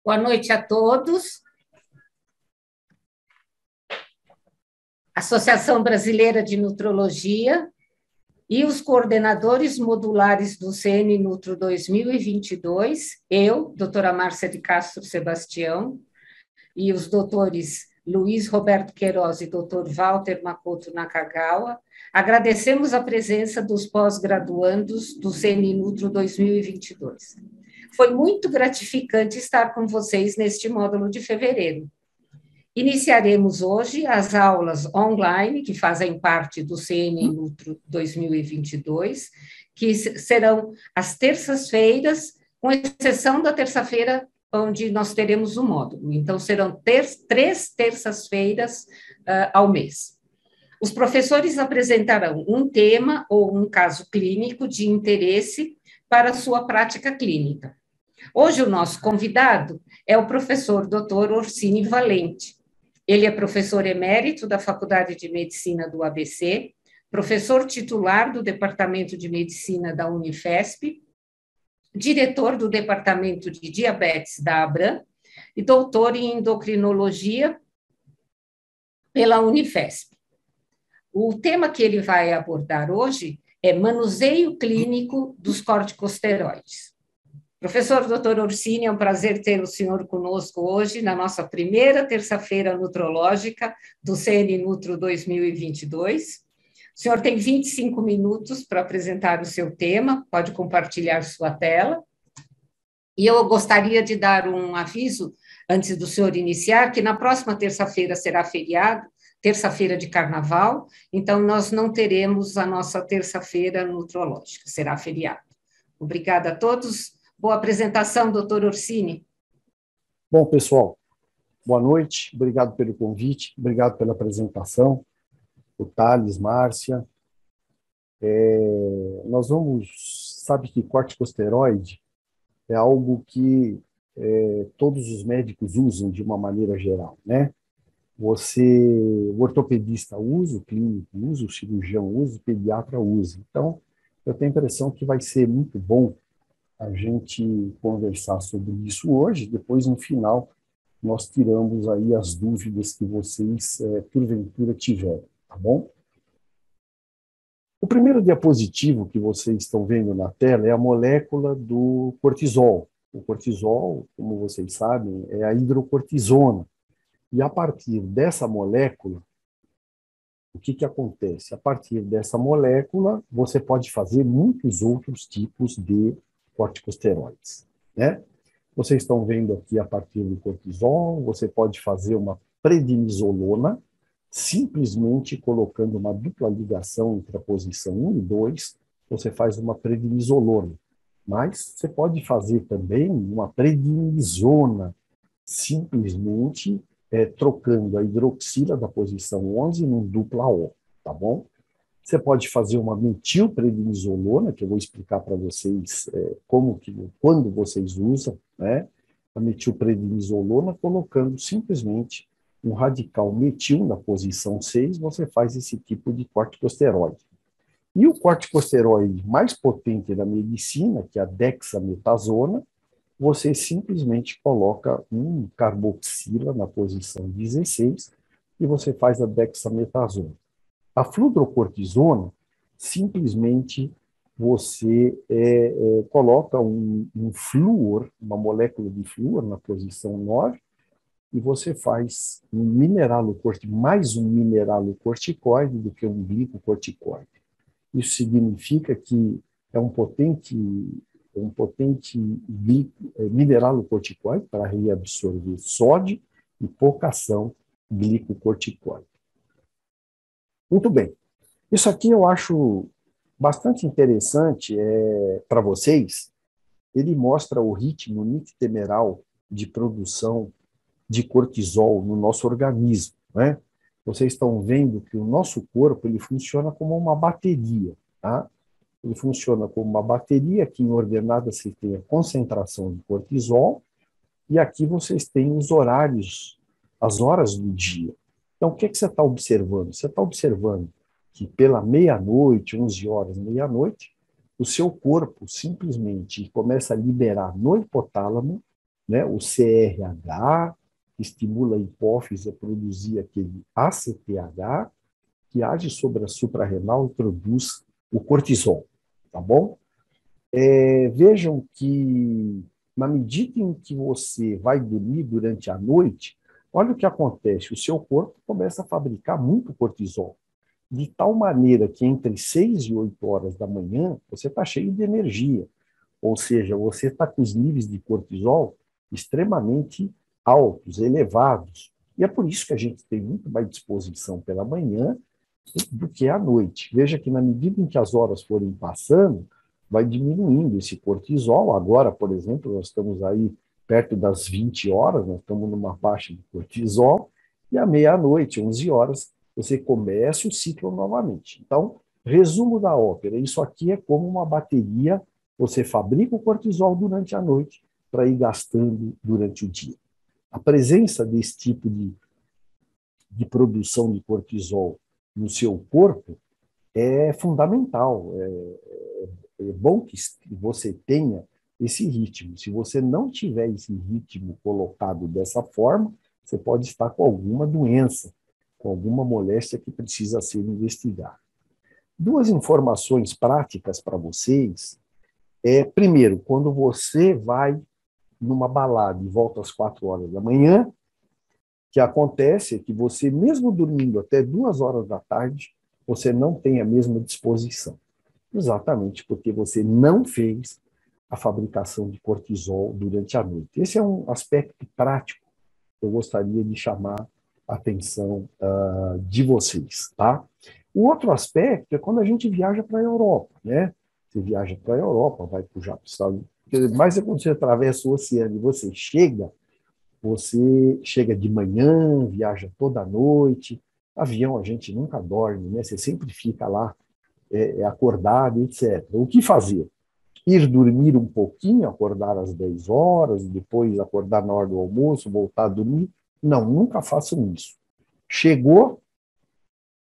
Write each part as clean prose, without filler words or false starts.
Boa noite a todos. Associação Brasileira de Nutrologia e os coordenadores modulares do CN Nutro 2022, eu, doutora Márcia de Castro Sebastião, e os doutores Luiz Roberto Queiroz e doutor Walter Makoto Nakagawa, agradecemos a presença dos pós-graduandos do CN Nutro 2022. Foi muito gratificante estar com vocês neste módulo de fevereiro. Iniciaremos hoje as aulas online, que fazem parte do CN Nutro 2022, que serão às terças-feiras, com exceção da terça-feira, onde nós teremos o módulo. Então, serão três terças-feiras ao mês. Os professores apresentarão um tema ou um caso clínico de interesse para a sua prática clínica. Hoje, o nosso convidado é o professor Dr. Orsini Valente. Ele é professor emérito da Faculdade de Medicina do ABC, professor titular do Departamento de Medicina da Unifesp, diretor do Departamento de Diabetes da ABRAM e doutor em endocrinologia pela Unifesp. O tema que ele vai abordar hoje é manuseio clínico dos corticosteroides. Professor Dr. Orsini, é um prazer ter o senhor conosco hoje, na nossa primeira terça-feira nutrológica do CN Nutro 2022. O senhor tem 25 minutos para apresentar o seu tema, pode compartilhar sua tela. E eu gostaria de dar um aviso, antes do senhor iniciar, que na próxima terça-feira será feriado, terça-feira de carnaval, então nós não teremos a nossa terça-feira nutrológica, será feriado. Obrigada a todos. Boa apresentação, doutor Orsini. Bom, pessoal, boa noite, obrigado pelo convite, obrigado pela apresentação, o Thales, Márcia. Nós sabe que corticosteroide é algo que todos os médicos usam de uma maneira geral, né? O ortopedista usa, o clínico usa, o cirurgião usa, o pediatra usa. Então, eu tenho a impressão que vai ser muito bom a gente conversar sobre isso hoje, depois no final nós tiramos aí as dúvidas que vocês porventura tiverem, tá bom? O primeiro diapositivo que vocês estão vendo na tela é a molécula do cortisol. O cortisol, como vocês sabem, é a hidrocortisona. E a partir dessa molécula, o que acontece? A partir dessa molécula, você pode fazer muitos outros tipos de corticosteroides, né? Vocês estão vendo aqui a partir do cortisol, você pode fazer uma prednisolona, simplesmente colocando uma dupla ligação entre a posição 1 e 2, você faz uma prednisolona. Mas você pode fazer também uma prednisona, simplesmente trocando a hidroxila da posição 11 num dupla O, tá bom? Você pode fazer uma metilprednisolona, que eu vou explicar para vocês quando vocês usam, né? A metilprednisolona, colocando simplesmente um radical metil na posição 6, você faz esse tipo de corticosteroide. E o corticosteroide mais potente da medicina, que é a dexametasona, você simplesmente coloca um carboxila na posição 16 e você faz a dexametasona. A fludrocortisona, simplesmente você coloca um flúor, uma molécula de flúor na posição 9, e você faz mais um mineralocorticoide do que um glicocorticoide. Isso significa que é um potente mineralocorticoide para reabsorver sódio e pouca ação glicocorticoide. Muito bem. Isso aqui eu acho bastante interessante para vocês. Ele mostra o ritmo nictemeral de produção de cortisol no nosso organismo, né? Vocês estão vendo que o nosso corpo ele funciona como uma bateria, tá? Ele funciona como uma bateria que em ordenada se tem a concentração de cortisol e aqui vocês têm os horários, as horas do dia. Então, o que você está observando? Você está observando que pela meia-noite, 11 horas, meia-noite, o seu corpo simplesmente começa a liberar no hipotálamo né? O CRH, que estimula a hipófise a produzir aquele ACTH, que age sobre a suprarrenal e produz o cortisol, tá bom? Vejam que, na medida em que você vai dormir durante a noite, olha o que acontece, o seu corpo começa a fabricar muito cortisol, de tal maneira que entre 6 e 8 horas da manhã, você está cheio de energia, ou seja, você está com os níveis de cortisol extremamente altos, elevados. E é por isso que a gente tem muito mais disposição pela manhã do que à noite. Veja que, na medida em que as horas forem passando, vai diminuindo esse cortisol. Agora, por exemplo, nós estamos aí perto das 20 horas, nós estamos numa faixa de cortisol, e à meia-noite, 11 horas, você começa o ciclo novamente. Então, resumo da ópera: isso aqui é como uma bateria, você fabrica o cortisol durante a noite para ir gastando durante o dia. A presença desse tipo de produção de cortisol no seu corpo é fundamental. É bom que você tenha esse ritmo. Se você não tiver esse ritmo colocado dessa forma, você pode estar com alguma doença, com alguma moléstia que precisa ser investigada. Duas informações práticas para vocês. Primeiro, quando você vai numa balada e volta às 4 horas da manhã, o que acontece é que você, mesmo dormindo até 2 horas da tarde, você não tem a mesma disposição. Exatamente porque você não fez a fabricação de cortisol durante a noite. Esse é um aspecto prático que eu gostaria de chamar a atenção de vocês, tá? O outro aspecto é quando a gente viaja para a Europa, né? Você viaja para a Europa, vai para o Japão, mas é quando você atravessa o oceano e você chega de manhã, viaja toda noite. Avião a gente nunca dorme, né? Você sempre fica lá acordado, etc. O que fazer? Ir dormir um pouquinho, acordar às 10 horas, depois acordar na hora do almoço, voltar a dormir? Não, nunca façam isso. Chegou,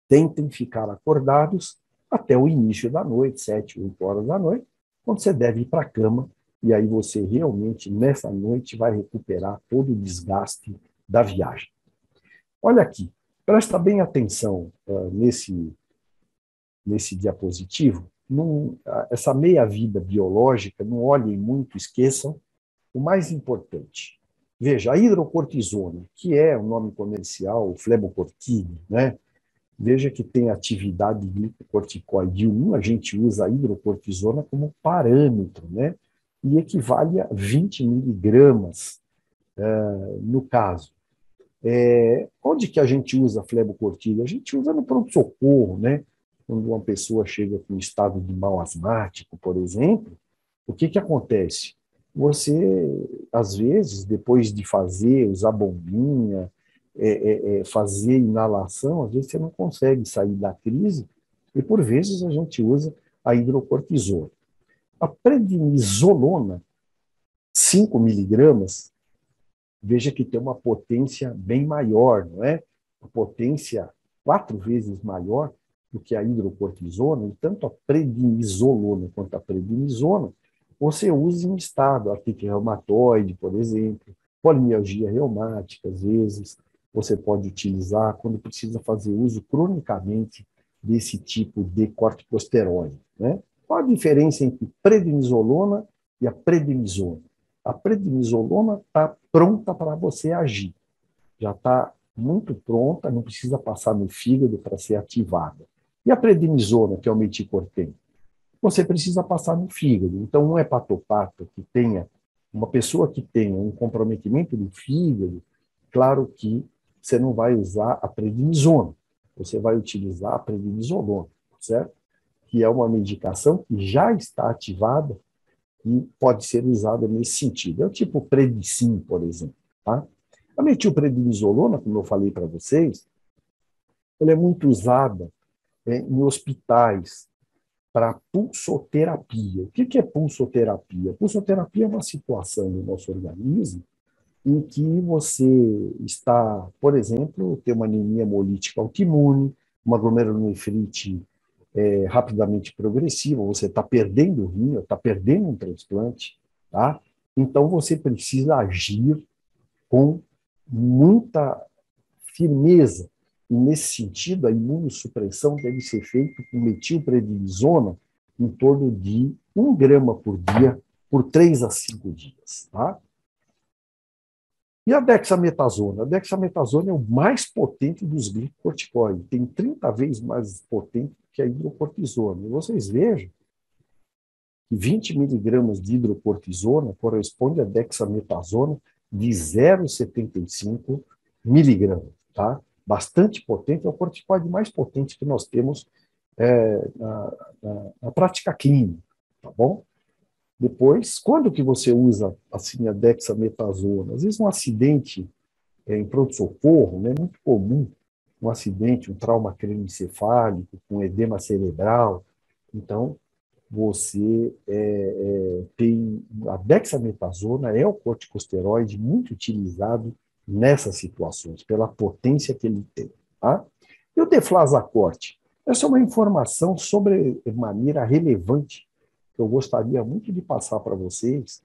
tentem ficar acordados até o início da noite, 7, 8 horas da noite, quando você deve ir para a cama, e aí você realmente, nessa noite, vai recuperar todo o desgaste da viagem. Olha aqui, presta bem atenção nesse diapositivo. Essa meia-vida biológica, não olhem muito, esqueçam o mais importante. Veja, a hidrocortisona, que é o nome comercial, o flebocortine, né? Veja que tem atividade glicocorticoide 1, a gente usa a hidrocortisona como parâmetro, né? E equivale a 20 miligramas no caso. Onde que a gente usa flebocortine? A gente usa no pronto-socorro, né? Quando uma pessoa chega com estado de mal asmático, por exemplo, o que que acontece? Você, às vezes, depois de usar bombinha, fazer inalação, às vezes você não consegue sair da crise, e por vezes a gente usa a hidrocortisona. A prednisolona, 5 miligramas, veja que tem uma potência bem maior, não é? Uma potência 4 vezes maior do que a hidrocortisona, e tanto a prednisolona quanto a prednisona, você usa em estado artrite reumatoide, por exemplo, polimialgia reumática, às vezes, você pode utilizar quando precisa fazer uso cronicamente desse tipo de corticosteroide, né? Qual a diferença entre prednisolona e a prednisona? A prednisolona está pronta para você agir. Já está muito pronta, não precisa passar no fígado para ser ativada. E a prednisona, que é o meticortem? Você precisa passar no fígado. Então, um hepatopata que tenha, uma pessoa que tenha um comprometimento do fígado, claro que você não vai usar a prednisona, você vai utilizar a prednisolona, certo? Que é uma medicação que já está ativada e pode ser usada nesse sentido. É o tipo Predicin, por exemplo. Tá? A metilprednisolona, como eu falei para vocês, ela é muito usada em hospitais para pulsoterapia. O que é pulsoterapia? Pulsoterapia é uma situação no nosso organismo em que você está, por exemplo, tem uma anemia hemolítica autoimune, uma glomerulonefrite rapidamente progressiva, você está perdendo o rim, está perdendo um transplante, tá? Então, você precisa agir com muita firmeza. E, nesse sentido, a imunossupressão deve ser feita com metilprednisona em torno de 1 grama por dia, por 3 a 5 dias. Tá? E a dexametasona? A dexametasona é o mais potente dos glicocorticoides, tem 30 vezes mais potente que a hidrocortisona. E vocês vejam que 20 miligramas de hidrocortisona corresponde a dexametasona de 0,75 miligramas. Tá? Bastante potente, é o corticoide mais potente que nós temos na prática clínica. Tá bom? Depois, quando que você usa assim, a dexametasona? Às vezes um acidente em pronto-socorro, né, muito comum, um acidente, um trauma crânioencefálico, com edema cerebral. Então, você tem a dexametasona, é o corticosteroide muito utilizado nessas situações, pela potência que ele tem. Tá? E o deflazacort? Essa é uma informação sobre maneira relevante que eu gostaria muito de passar para vocês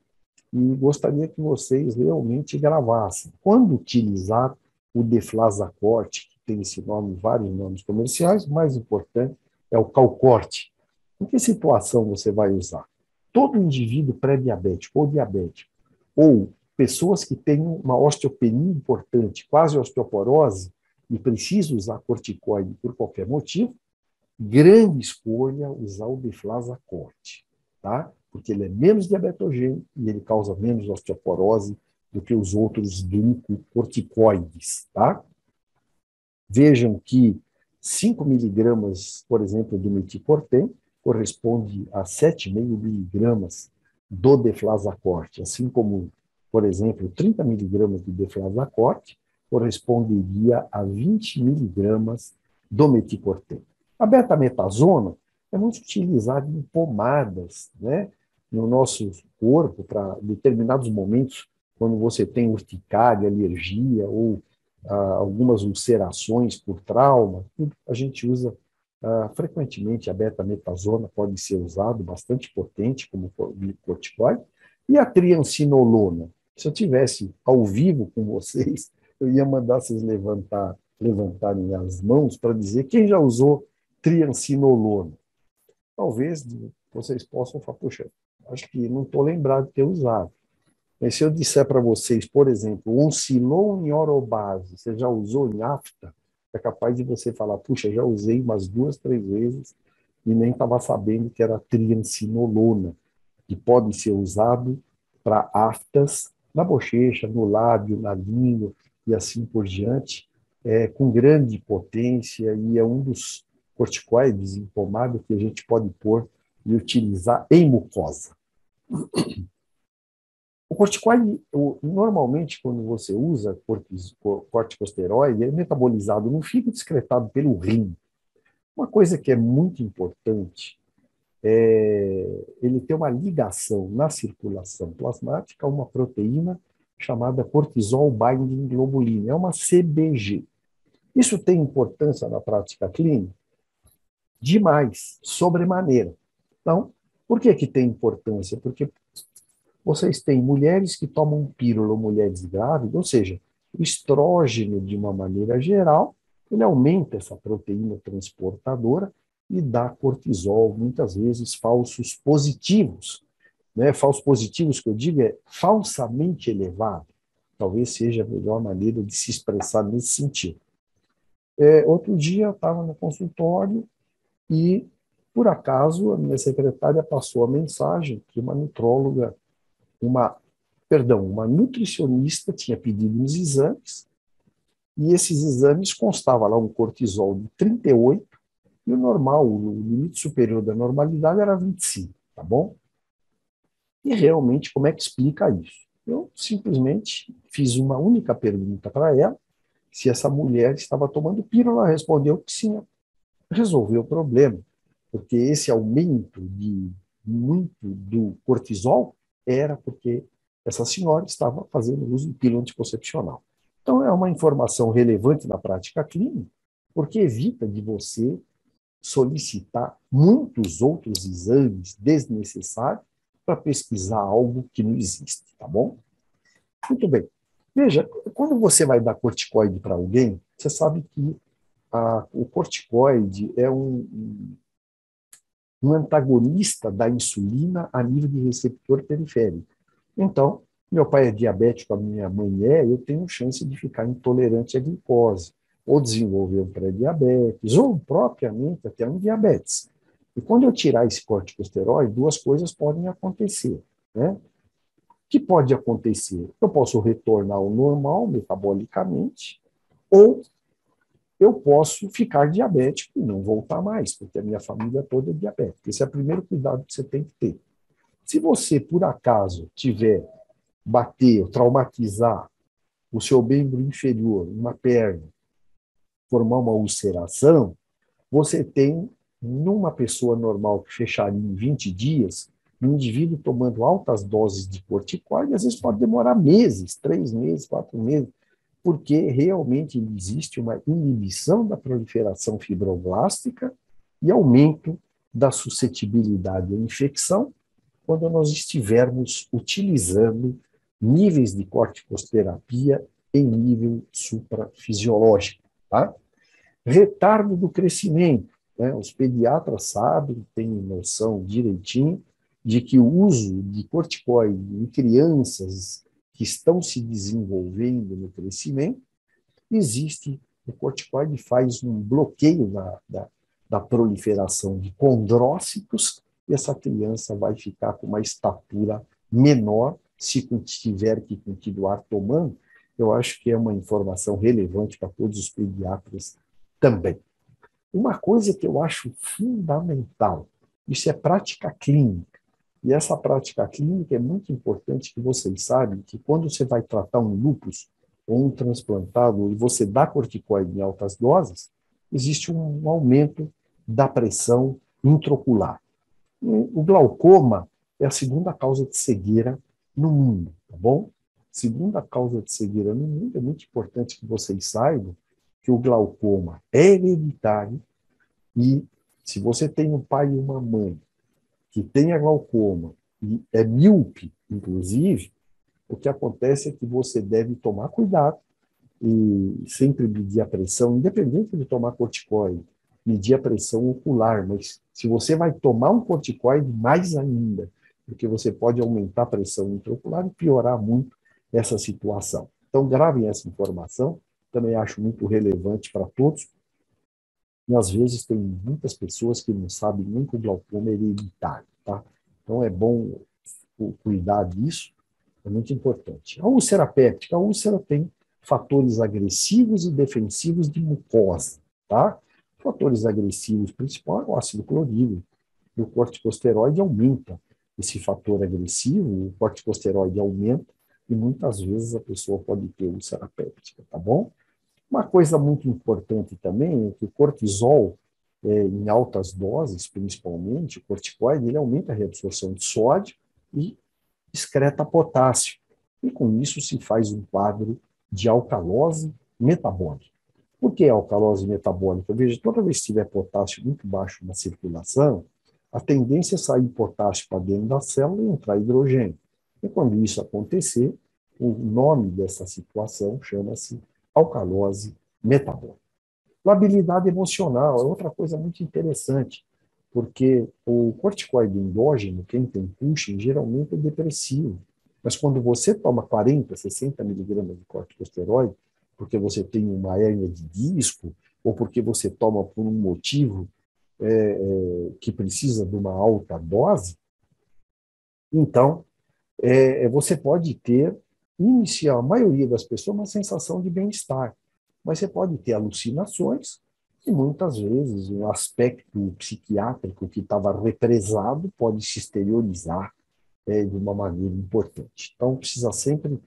e gostaria que vocês realmente gravassem. Quando utilizar o deflazacort, que tem esse nome, vários nomes comerciais, o mais importante é o calcorte. Em que situação você vai usar? Todo indivíduo pré-diabético ou diabético, ou pessoas que têm uma osteopenia importante, quase osteoporose, e precisam usar corticoide por qualquer motivo, grande escolha usar o deflazacort, tá? Porque ele é menos diabetogênico e ele causa menos osteoporose do que os outros glicocorticoides, tá? Vejam que 5 miligramas, por exemplo, do meticortem corresponde a 7,5 miligramas do deflazacort, assim como, por exemplo, 30 miligramas de deflazacort corresponderia a 20 miligramas do meticortem. A betametasona é muito utilizada em pomadas, né, no nosso corpo para determinados momentos, quando você tem urticária, alergia ou algumas ulcerações por trauma, a gente usa frequentemente a betametasona, pode ser usado, bastante potente como glicocorticoide, e a triancinolona. Se eu tivesse ao vivo com vocês, eu ia mandar vocês levantarem as mãos para dizer quem já usou triancinolona. Talvez vocês possam falar, puxa, acho que não estou lembrado de ter usado. Mas se eu disser para vocês, por exemplo, oncilon em orobase, você já usou em afta, é capaz de você falar, puxa, já usei umas 2, 3 vezes e nem estava sabendo que era triancinolona, que pode ser usado para aftas na bochecha, no lábio, na língua e assim por diante, com grande potência, e é um dos corticoides em pomada que a gente pode pôr e utilizar em mucosa. O corticoide, normalmente, quando você usa corticosteroide, é metabolizado no fígado, excretado pelo rim. Uma coisa que é muito importante é ele ter uma ligação na circulação plasmática a uma proteína chamada cortisol binding globulin, é uma CBG. Isso tem importância na prática clínica? Demais, sobremaneira. Então, por que tem importância? Porque vocês têm mulheres que tomam pílula, mulheres grávidas, ou seja, o estrógeno, de uma maneira geral, ele aumenta essa proteína transportadora e dá cortisol, muitas vezes falsos positivos. Né? Falsos positivos, que eu digo, é falsamente elevado. Talvez seja a melhor maneira de se expressar nesse sentido. Outro dia eu estava no consultório e, por acaso, a minha secretária passou a mensagem que uma nutróloga, uma nutricionista tinha pedido uns exames, e esses exames constava lá um cortisol de 38, e o normal, o limite superior da normalidade era 25, tá bom? E realmente, como é que explica isso? Eu simplesmente fiz uma única pergunta para ela, se essa mulher estava tomando pílula, ela respondeu que sim, resolveu o problema, porque esse aumento de muito do cortisol era porque essa senhora estava fazendo uso de pílula anticoncepcional. Então, é uma informação relevante na prática clínica, porque evita de você solicitar muitos outros exames desnecessários para pesquisar algo que não existe, tá bom? Muito bem. Veja, quando você vai dar corticoide para alguém, você sabe que o corticoide é um antagonista da insulina a nível de receptor periférico. Então, meu pai é diabético, a minha mãe eu tenho chance de ficar intolerante à glicose, ou desenvolver um pré-diabetes, ou propriamente até um diabetes. E quando eu tirar esse corticosteroide, duas coisas podem acontecer, né? O que pode acontecer? Eu posso retornar ao normal metabolicamente, ou eu posso ficar diabético e não voltar mais, porque a minha família toda é diabética. Esse é o primeiro cuidado que você tem que ter. Se você, por acaso, tiver, bater, traumatizar o seu membro inferior, uma perna, formar uma ulceração, você tem, numa pessoa normal que fecharia em 20 dias, um indivíduo tomando altas doses de corticoide, às vezes pode demorar meses, 3 meses, 4 meses, porque realmente existe uma inibição da proliferação fibroblástica e aumento da suscetibilidade à infecção quando nós estivermos utilizando níveis de corticosterapia em nível suprafisiológico. Tá? Retardo do crescimento. Né? Os pediatras sabem, têm noção direitinho de que o uso de corticoide em crianças que estão se desenvolvendo no crescimento, existe, o corticoide faz um bloqueio da proliferação de condrócitos e essa criança vai ficar com uma estatura menor se tiver que continuar tomando. Eu acho que é uma informação relevante para todos os pediatras também. Uma coisa que eu acho fundamental, isso é prática clínica. E essa prática clínica é muito importante que vocês sabem que quando você vai tratar um lúpus ou um transplantado e você dá corticoide em altas doses, existe um aumento da pressão intraocular. O glaucoma é a segunda causa de cegueira no mundo, tá bom? Segunda causa de cegueira no mundo, é muito importante que vocês saibam que o glaucoma é hereditário e se você tem um pai e uma mãe que tenha glaucoma e é míope, inclusive, o que acontece é que você deve tomar cuidado e sempre medir a pressão, independente de tomar corticoide, medir a pressão ocular, mas se você vai tomar um corticoide, mais ainda, porque você pode aumentar a pressão intraocular e piorar muito essa situação. Então, gravem essa informação, também acho muito relevante para todos, e às vezes tem muitas pessoas que não sabem nem que o glaucoma é hereditário, tá? Então, é bom cuidar disso, é muito importante. A úlcera péptica, a úlcera tem fatores agressivos e defensivos de mucosa, tá? Fatores agressivos principal é o ácido clorídrico. E o corticosteroide aumenta esse fator agressivo, o corticosteroide aumenta e muitas vezes a pessoa pode ter úlcera péptica, tá bom? Uma coisa muito importante também é que o cortisol, em altas doses, principalmente, o corticoide, ele aumenta a reabsorção de sódio e excreta potássio. E com isso se faz um quadro de alcalose metabólica. Por que alcalose metabólica? Veja, toda vez que tiver potássio muito baixo na circulação, a tendência é sair potássio para dentro da célula e entrar hidrogênio. E quando isso acontecer, o nome dessa situação chama-se alcalose metabólica. Labilidade emocional é outra coisa muito interessante, porque o corticoide endógeno, quem tem Cushing, geralmente é depressivo. Mas quando você toma 40, 60 miligramas de corticosteroide, porque você tem uma hérnia de disco, ou porque você toma por um motivo que precisa de uma alta dose, então você pode ter, iniciar a maioria das pessoas, uma sensação de bem-estar. Mas você pode ter alucinações e muitas vezes um aspecto psiquiátrico que estava represado pode se exteriorizar de uma maneira importante. Então, precisa sempre,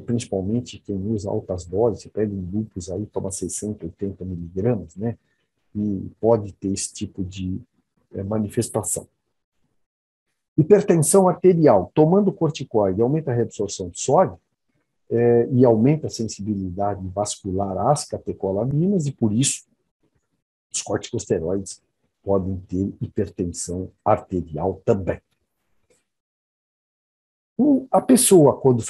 principalmente quem usa altas doses, você pega um lúpus aí, toma 60, 80 miligramas, né? E pode ter esse tipo de manifestação. Hipertensão arterial, tomando corticoide, aumenta a reabsorção de sódio, e aumenta a sensibilidade vascular às catecolaminas, e por isso os corticosteroides podem ter hipertensão arterial também. A pessoa, quando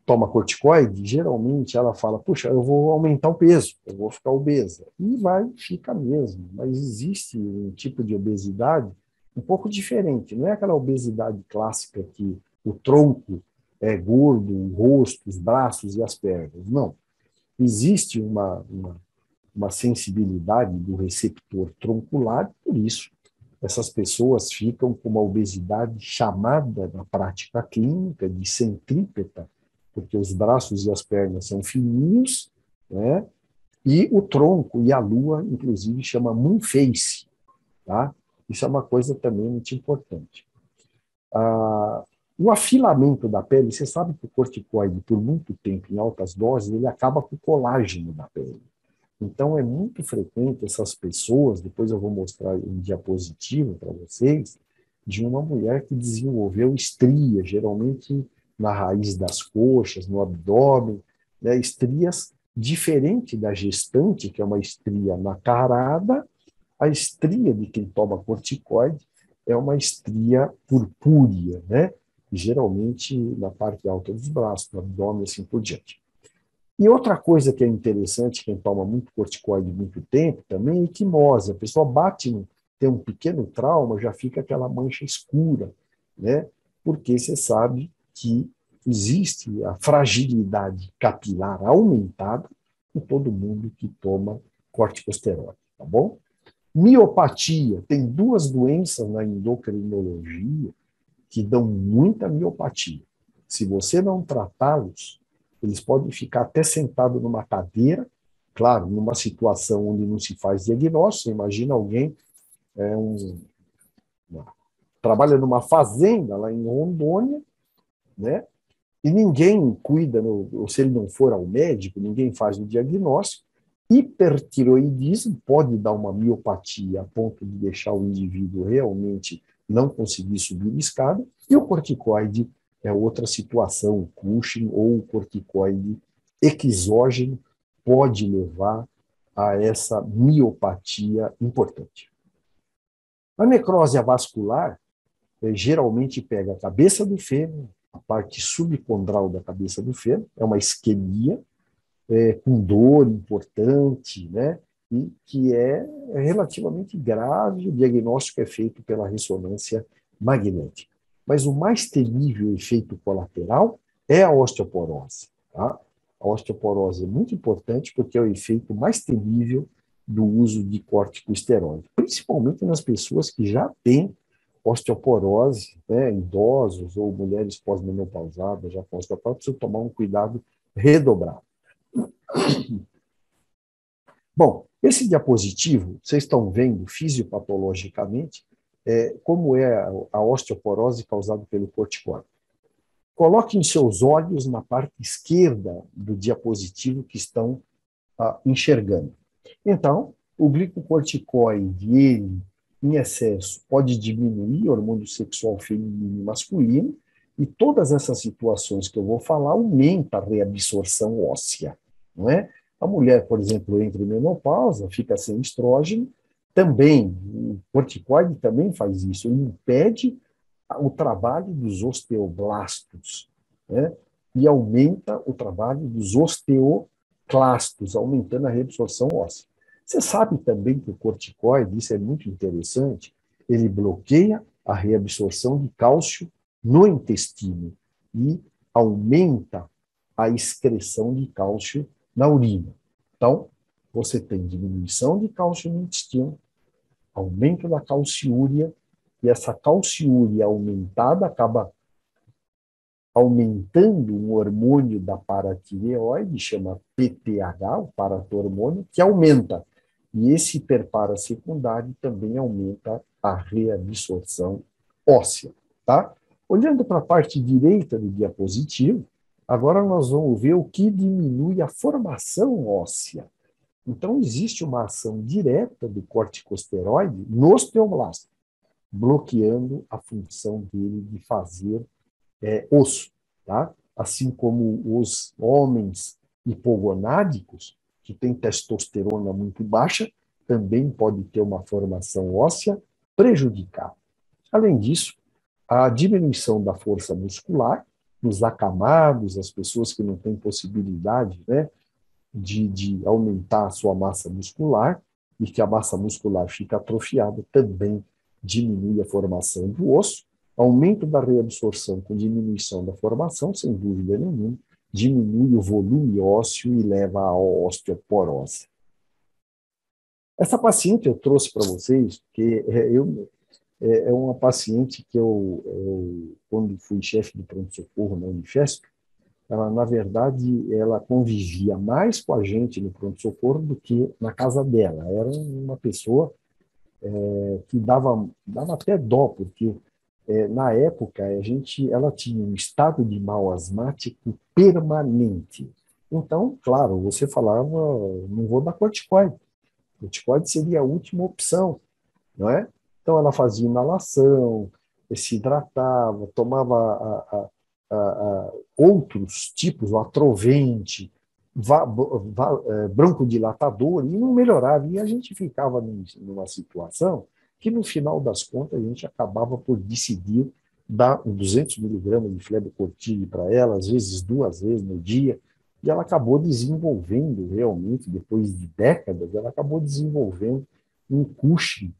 toma corticoide, geralmente ela fala, puxa, eu vou aumentar o peso, eu vou ficar obesa. E fica mesmo. Mas existe um tipo de obesidade um pouco diferente. Não é aquela obesidade clássica que o tronco é gordo, o rosto, os braços e as pernas. Não. Existe uma sensibilidade do receptor troncular, por isso essas pessoas ficam com uma obesidade chamada na prática clínica de centrípeta, porque os braços e as pernas são fininhos, né? E o tronco e a lua, inclusive, chama moon face, tá? Isso é uma coisa também muito importante. O afilamento da pele, você sabe que o corticoide, por muito tempo, em altas doses, ele acaba com o colágeno da pele. Então, é muito frequente essas pessoas, depois eu vou mostrar um diapositivo para vocês, de uma mulher que desenvolveu estria, geralmente na raiz das coxas, no abdômen, né, estrias diferente da gestante, que é uma estria nacarada. A estria de quem toma corticoide é uma estria purpúrea, né? Geralmente na parte alta dos braços, no abdômen, assim por diante. E outra coisa que é interessante, quem toma muito corticoide muito tempo, também é equimose. A pessoa bate, tem um pequeno trauma, já fica aquela mancha escura, né? Porque você sabe que existe a fragilidade capilar aumentada em todo mundo que toma corticosteroide, tá bom? Miopatia. Tem duas doenças na endocrinologia que dão muita miopatia. Se você não tratá-los, eles podem ficar até sentado numa cadeira, claro, numa situação onde não se faz diagnóstico. Você imagina alguém trabalha numa fazenda lá em Rondônia, né? E ninguém cuida, ou se ele não for ao médico, ninguém faz o diagnóstico. Hipertiroidismo pode dar uma miopatia a ponto de deixar o indivíduo realmente não conseguir subir a escada, e o corticoide é outra situação, o Cushing ou o corticoide exógeno pode levar a essa miopatia importante. A necrose avascular geralmente pega a cabeça do fêmur, a parte subcondral da cabeça do fêmur, é uma isquemia, com dor importante, né? E que é relativamente grave, o diagnóstico é feito pela ressonância magnética. Mas o mais temível efeito colateral é a osteoporose. Tá? A osteoporose é muito importante porque é o efeito mais temível do uso de corticosteroide, principalmente nas pessoas que já têm osteoporose, né, idosos ou mulheres pós-menopausadas, já com osteoporose, precisam tomar um cuidado redobrado. Bom, esse diapositivo, vocês estão vendo fisiopatologicamente como é a osteoporose causada pelo corticoide. Coloquem seus olhos na parte esquerda do diapositivo que estão enxergando. Então, o glicocorticoide, ele, em excesso, pode diminuir o hormônio sexual feminino e masculino, e todas essas situações que eu vou falar aumentam a reabsorção óssea, não é? A mulher, por exemplo, entra em menopausa, fica sem estrógeno, também, o corticoide também faz isso, ele impede o trabalho dos osteoblastos, né? E aumenta o trabalho dos osteoclastos, aumentando a reabsorção óssea. Você sabe também que o corticoide, isso é muito interessante, ele bloqueia a reabsorção de cálcio no intestino e aumenta a excreção de cálcio na urina. Então, você tem diminuição de cálcio no intestino, aumento da calciúria, e essa calciúria aumentada acaba aumentando um hormônio da paratireoide, chama PTH, o paratormônio, que aumenta. E esse hiperparasecundário também aumenta a reabsorção óssea. Tá? Olhando para a parte direita do diapositivo, agora nós vamos ver o que diminui a formação óssea. Então, existe uma ação direta do corticosteroide no osteoblasto, bloqueando a função dele de fazer osso. Tá? Assim como os homens hipogonádicos, que têm testosterona muito baixa, também pode ter uma formação óssea prejudicada. Além disso, a diminuição da força muscular nos acamados, as pessoas que não têm possibilidade, né, de aumentar a sua massa muscular, e que a massa muscular fica atrofiada, também diminui a formação do osso. Aumento da reabsorção com diminuição da formação, sem dúvida nenhuma, diminui o volume ósseo e leva à osteoporose. Essa paciente eu trouxe para vocês, porque é uma paciente que quando fui chefe de pronto-socorro na Unifesp, ela, na verdade, ela convivia mais com a gente no pronto-socorro do que na casa dela. Era uma pessoa que dava até dó, porque na época ela tinha um estado de mal asmático permanente. Então, claro, você falava, não vou dar corticoide. Corticoide seria a última opção, não é? Então, ela fazia inalação, se hidratava, tomava outros tipos, o atrovente, broncodilatador, e não melhorava. E a gente ficava numa situação que, no final das contas, a gente acabava por decidir dar 200 miligramas de flebocortine para ela, às vezes 2 vezes no dia, e ela acabou desenvolvendo, realmente, depois de décadas, ela acabou desenvolvendo um Cushing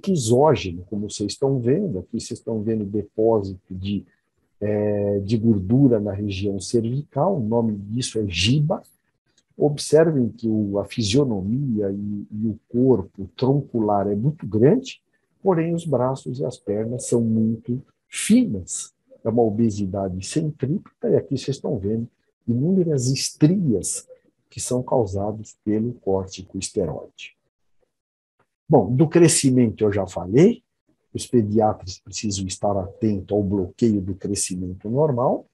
exógeno, como vocês estão vendo. Aqui vocês estão vendo depósito de gordura na região cervical, o nome disso é GIBA. Observem que a fisionomia e o corpo troncular é muito grande, porém os braços e as pernas são muito finas. É uma obesidade centrípeta, e aqui vocês estão vendo inúmeras estrias que são causadas pelo corticosteroide. Bom, do crescimento eu já falei. Os pediatras precisam estar atentos ao bloqueio do crescimento normal.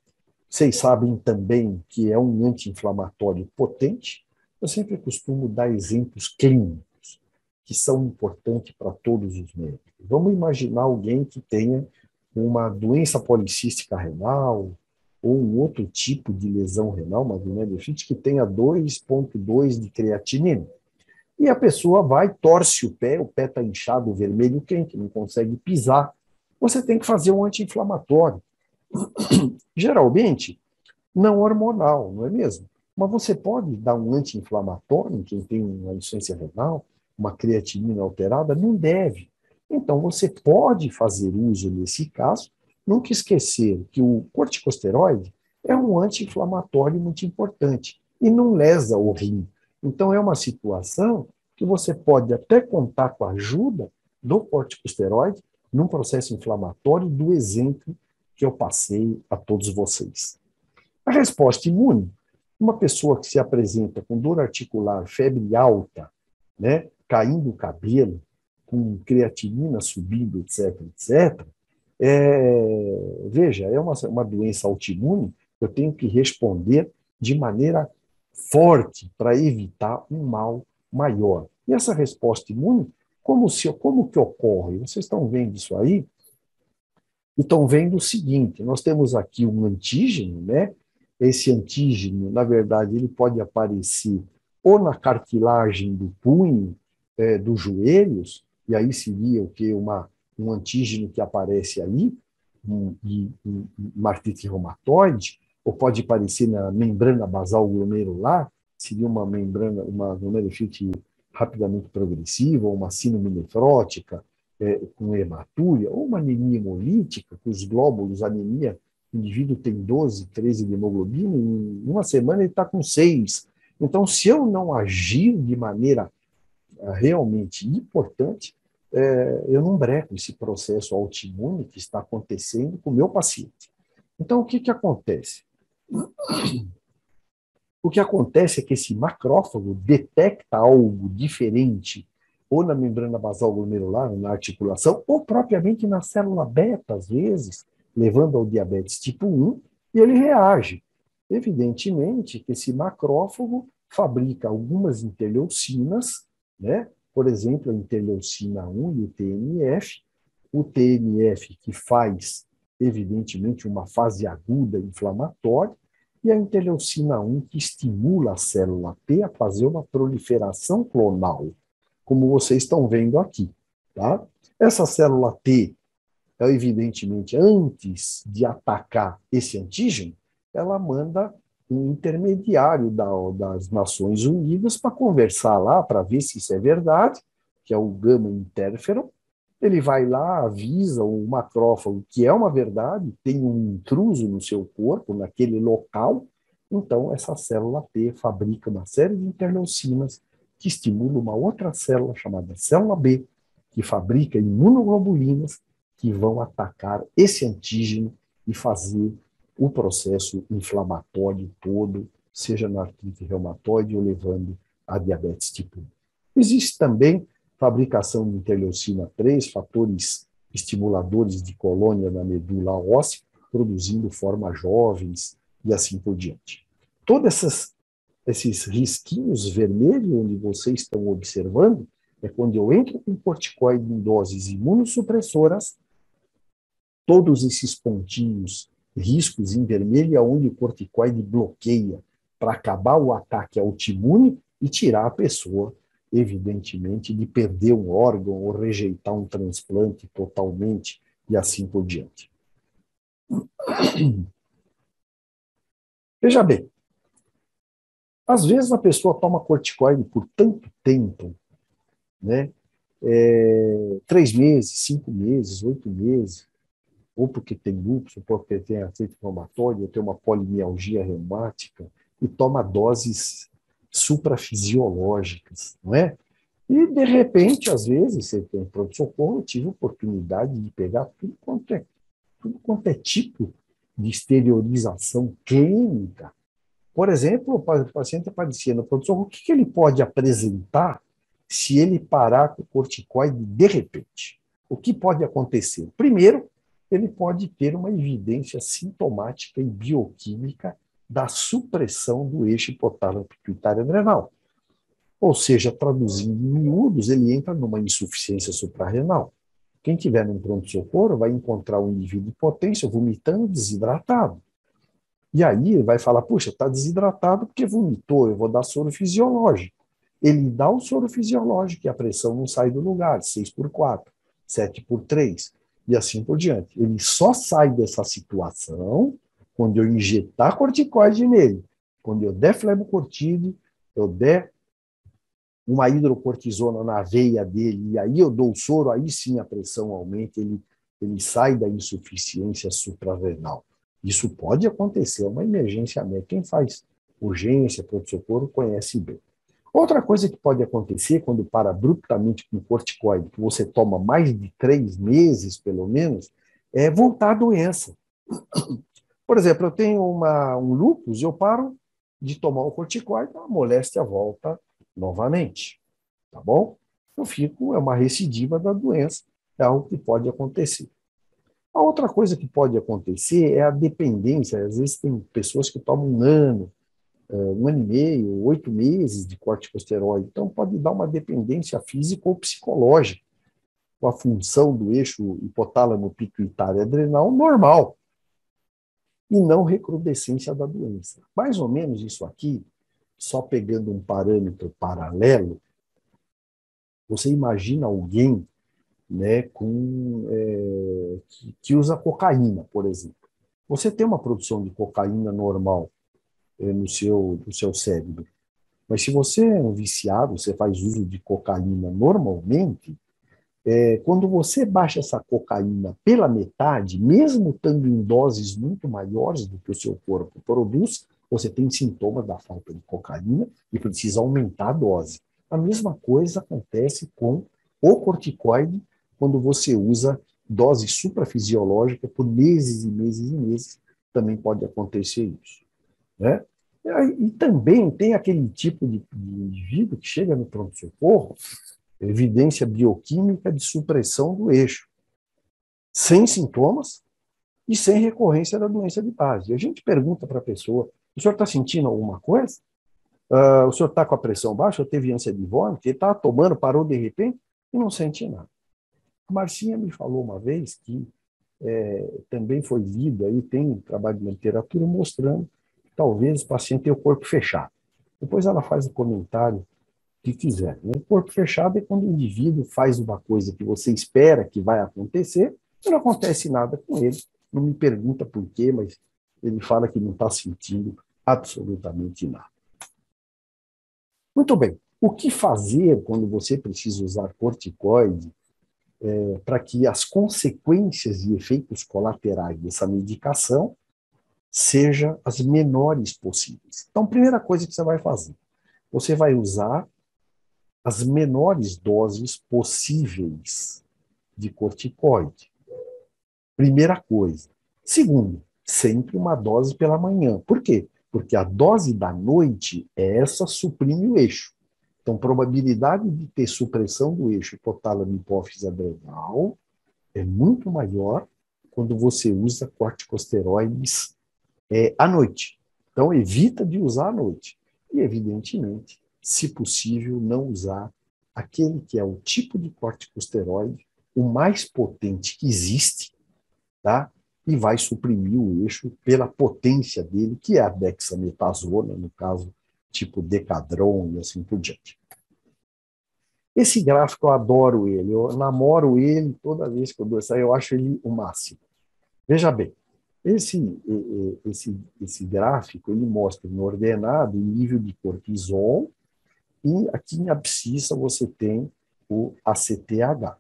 Vocês sabem também que é um anti-inflamatório potente. Eu sempre costumo dar exemplos clínicos que são importantes para todos os médicos. Vamos imaginar alguém que tenha uma doença policística renal ou um outro tipo de lesão renal, uma glomerulonefrite, que tenha 2,2 de creatinina. E a pessoa vai, torce o pé está inchado, vermelho, quente, não consegue pisar. Você tem que fazer um anti-inflamatório. Geralmente, não hormonal, não é mesmo? Mas você pode dar um anti-inflamatório em quem tem uma insuficiência renal, uma creatinina alterada? Não deve. Então, você pode fazer uso nesse caso, nunca esquecer que o corticosteroide é um anti-inflamatório muito importante e não lesa o rim. Então, é uma situação que você pode até contar com a ajuda do corticosteroide num processo inflamatório, do exemplo que eu passei a todos vocês. A resposta imune, uma pessoa que se apresenta com dor articular, febre alta, né, caindo o cabelo, com creatinina subindo, etc., etc., veja, é uma doença autoimune, eu tenho que responder de maneira forte para evitar um mal maior. E essa resposta imune, como que ocorre? Vocês estão vendo isso aí? E estão vendo o seguinte, nós temos aqui um antígeno, né? Esse antígeno, na verdade, ele pode aparecer ou na cartilagem do punho, dos joelhos, e aí seria o que? Um antígeno que aparece ali, uma artrite reumatoide, ou pode aparecer na membrana basal glomerular, seria uma glomerulite rapidamente progressiva, ou uma síndrome nefrótica, com hematúria, ou uma anemia hemolítica, com os glóbulos, anemia, o indivíduo tem 12, 13 de hemoglobina, em uma semana ele está com 6. Então, se eu não agir de maneira realmente importante, eu não breco esse processo autoimune que está acontecendo com o meu paciente. Então, o que acontece? O que acontece é que esse macrófago detecta algo diferente, ou na membrana basal glomerular, na articulação, ou propriamente na célula beta, às vezes, levando ao diabetes tipo 1, e ele reage. Evidentemente que esse macrófago fabrica algumas interleucinas, né? Por exemplo, a interleucina 1 e o TNF que faz, evidentemente, uma fase aguda inflamatória, e a interleucina 1 que estimula a célula T a fazer uma proliferação clonal, como vocês estão vendo aqui. Tá? Essa célula T, evidentemente, antes de atacar esse antígeno, ela manda um intermediário das Nações Unidas para conversar lá, para ver se isso é verdade, que é o gama interferon. Ele vai lá, avisa o macrófago que é uma verdade, tem um intruso no seu corpo, naquele local. Então, essa célula T fabrica uma série de interleucinas que estimula uma outra célula chamada célula B, que fabrica imunoglobulinas que vão atacar esse antígeno e fazer o processo inflamatório todo, seja na artrite reumatoide ou levando a diabetes tipo 1. Existe também fabricação de interleucina 3, fatores estimuladores de colônia na medula óssea, produzindo formas jovens e assim por diante. Todos esses risquinhos vermelhos onde vocês estão observando é quando eu entro com corticoide em doses imunossupressoras, todos esses pontinhos, riscos em vermelho, é onde o corticoide bloqueia para acabar o ataque autoimune e tirar a pessoa, evidentemente, de perder um órgão ou rejeitar um transplante totalmente e assim por diante. Veja bem, às vezes a pessoa toma corticoide por tanto tempo, né? 3 meses, 5 meses, 8 meses, ou porque tem lúpus, ou porque tem artrite reumatoide, ou tem uma polimialgia reumática, e toma doses suprafisiológicas, não é? E, de repente, às vezes, você tem pronto-socorro, eu tive a oportunidade de pegar tudo quanto é tipo de exteriorização clínica. Por exemplo, o paciente aparecia no pronto-socorro, o que ele pode apresentar se ele parar com o corticoide de repente? O que pode acontecer? Primeiro, ele pode ter uma evidência sintomática e bioquímica da supressão do eixo hipotálamo pituitário adrenal. Ou seja, traduzindo em miúdos, ele entra numa insuficiência suprarrenal. Quem tiver num pronto-socorro vai encontrar um indivíduo em potência, vomitando, desidratado. E aí ele vai falar, puxa, está desidratado porque vomitou, eu vou dar soro fisiológico. Ele dá o soro fisiológico e a pressão não sai do lugar, 6/4, 7/3, e assim por diante. Ele só sai dessa situação quando eu injetar corticoide nele, quando eu der flebocortide, eu der uma hidrocortisona na veia dele, e aí eu dou o soro, aí sim a pressão aumenta, ele sai da insuficiência suprarrenal. Isso pode acontecer, é uma emergência médica. Quem faz urgência, pronto-socorro, conhece bem. Outra coisa que pode acontecer quando para abruptamente com corticoide, que você toma mais de 3 meses, pelo menos, é voltar a doença. Por exemplo, eu tenho um lúpus, eu paro de tomar o corticoide, a moléstia volta novamente, tá bom? É uma recidiva da doença, é algo que pode acontecer. A outra coisa que pode acontecer é a dependência. Às vezes tem pessoas que tomam 1 ano, 1 ano e meio, 8 meses de corticosteroide. Então pode dar uma dependência física ou psicológica, com a função do eixo hipotálamo pituitário adrenal normal, e não recrudescência da doença. Mais ou menos isso aqui, só pegando um parâmetro paralelo, você imagina alguém, né, que usa cocaína, por exemplo. Você tem uma produção de cocaína normal no seu cérebro, mas se você é um viciado, você faz uso de cocaína normalmente, quando você baixa essa cocaína pela metade, mesmo estando em doses muito maiores do que o seu corpo produz, você tem sintomas da falta de cocaína e precisa aumentar a dose. A mesma coisa acontece com o corticoide quando você usa dose suprafisiológica por meses e meses e meses. Também pode acontecer isso, né? E também tem aquele tipo de indivíduo que chega no pronto-socorro, evidência bioquímica de supressão do eixo, sem sintomas e sem recorrência da doença de base. E a gente pergunta para a pessoa, o senhor está sentindo alguma coisa? O senhor está com a pressão baixa? Ou teve ânsia de vômito? Ele está tomando, parou de repente e não sente nada. A Marcinha me falou uma vez que também foi lido, aí tem um trabalho de literatura mostrando que talvez o paciente tenha o corpo fechado. Depois ela faz o comentário que quiser. O corpo fechado é quando o indivíduo faz uma coisa que você espera que vai acontecer Não acontece nada com ele, não me pergunta por quê, mas ele fala que não está sentindo absolutamente nada. Muito bem, o que fazer quando você precisa usar corticoide para que as consequências e efeitos colaterais dessa medicação sejam as menores possíveis? Então, a primeira coisa que você vai fazer, você vai usar as menores doses possíveis de corticoide. Primeira coisa. Segundo, sempre uma dose pela manhã. Por quê? Porque a dose da noite, essa suprime o eixo. Então, probabilidade de ter supressão do eixo hipotálamo hipófise adrenal é muito maior quando você usa corticosteroides à noite. Então, evita de usar à noite. E, evidentemente, se possível, não usar aquele que é o tipo de corticosteroide o mais potente que existe, tá? E vai suprimir o eixo pela potência dele, que é a dexametasona, no caso, tipo Decadron e assim por diante. Esse gráfico eu adoro ele, eu namoro ele toda vez que eu dou essa, eu acho ele o máximo. Veja bem, esse gráfico ele mostra no ordenado o nível de cortisol e aqui em abscissa você tem o ACTH.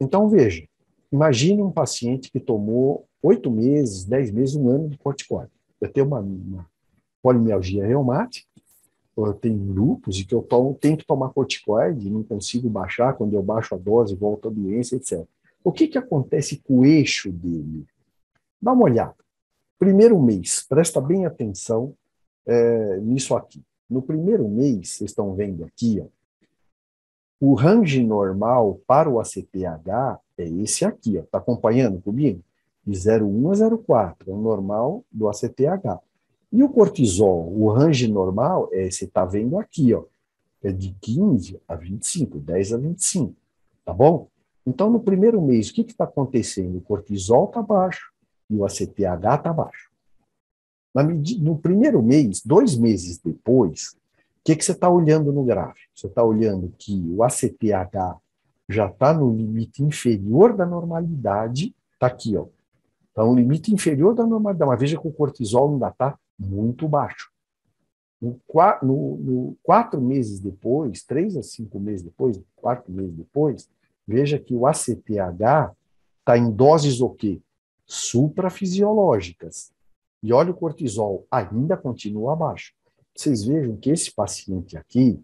Então veja, imagine um paciente que tomou 8 meses, 10 meses, 1 ano de corticoide. Eu tenho uma polimialgia reumática, eu tenho lúpus e que eu tento tomar corticoide e não consigo baixar, quando eu baixo a dose, volta a doença, etc. O que acontece com o eixo dele? Dá uma olhada. Primeiro mês, presta bem atenção nisso aqui. No primeiro mês, vocês estão vendo aqui, ó, o range normal para o ACTH é esse aqui, está acompanhando comigo? De 0,1 a 0,4, é o normal do ACTH. E o cortisol, o range normal, você está vendo aqui, ó, é de 15 a 25, 10 a 25, tá bom? Então, no primeiro mês, o que está acontecendo? O cortisol está baixo e o ACTH está baixo. No primeiro mês, 2 meses depois, o que você está olhando no gráfico? Você está olhando que o ACTH já está no limite inferior da normalidade, está aqui, ó. Está no limite inferior da normalidade, mas veja que o cortisol ainda está muito baixo. No 4 meses depois, 3 a 5 meses depois, 4 meses depois, veja que o ACTH está em doses o quê? Suprafisiológicas. E olha, o cortisol ainda continua abaixo. Vocês vejam que esse paciente aqui,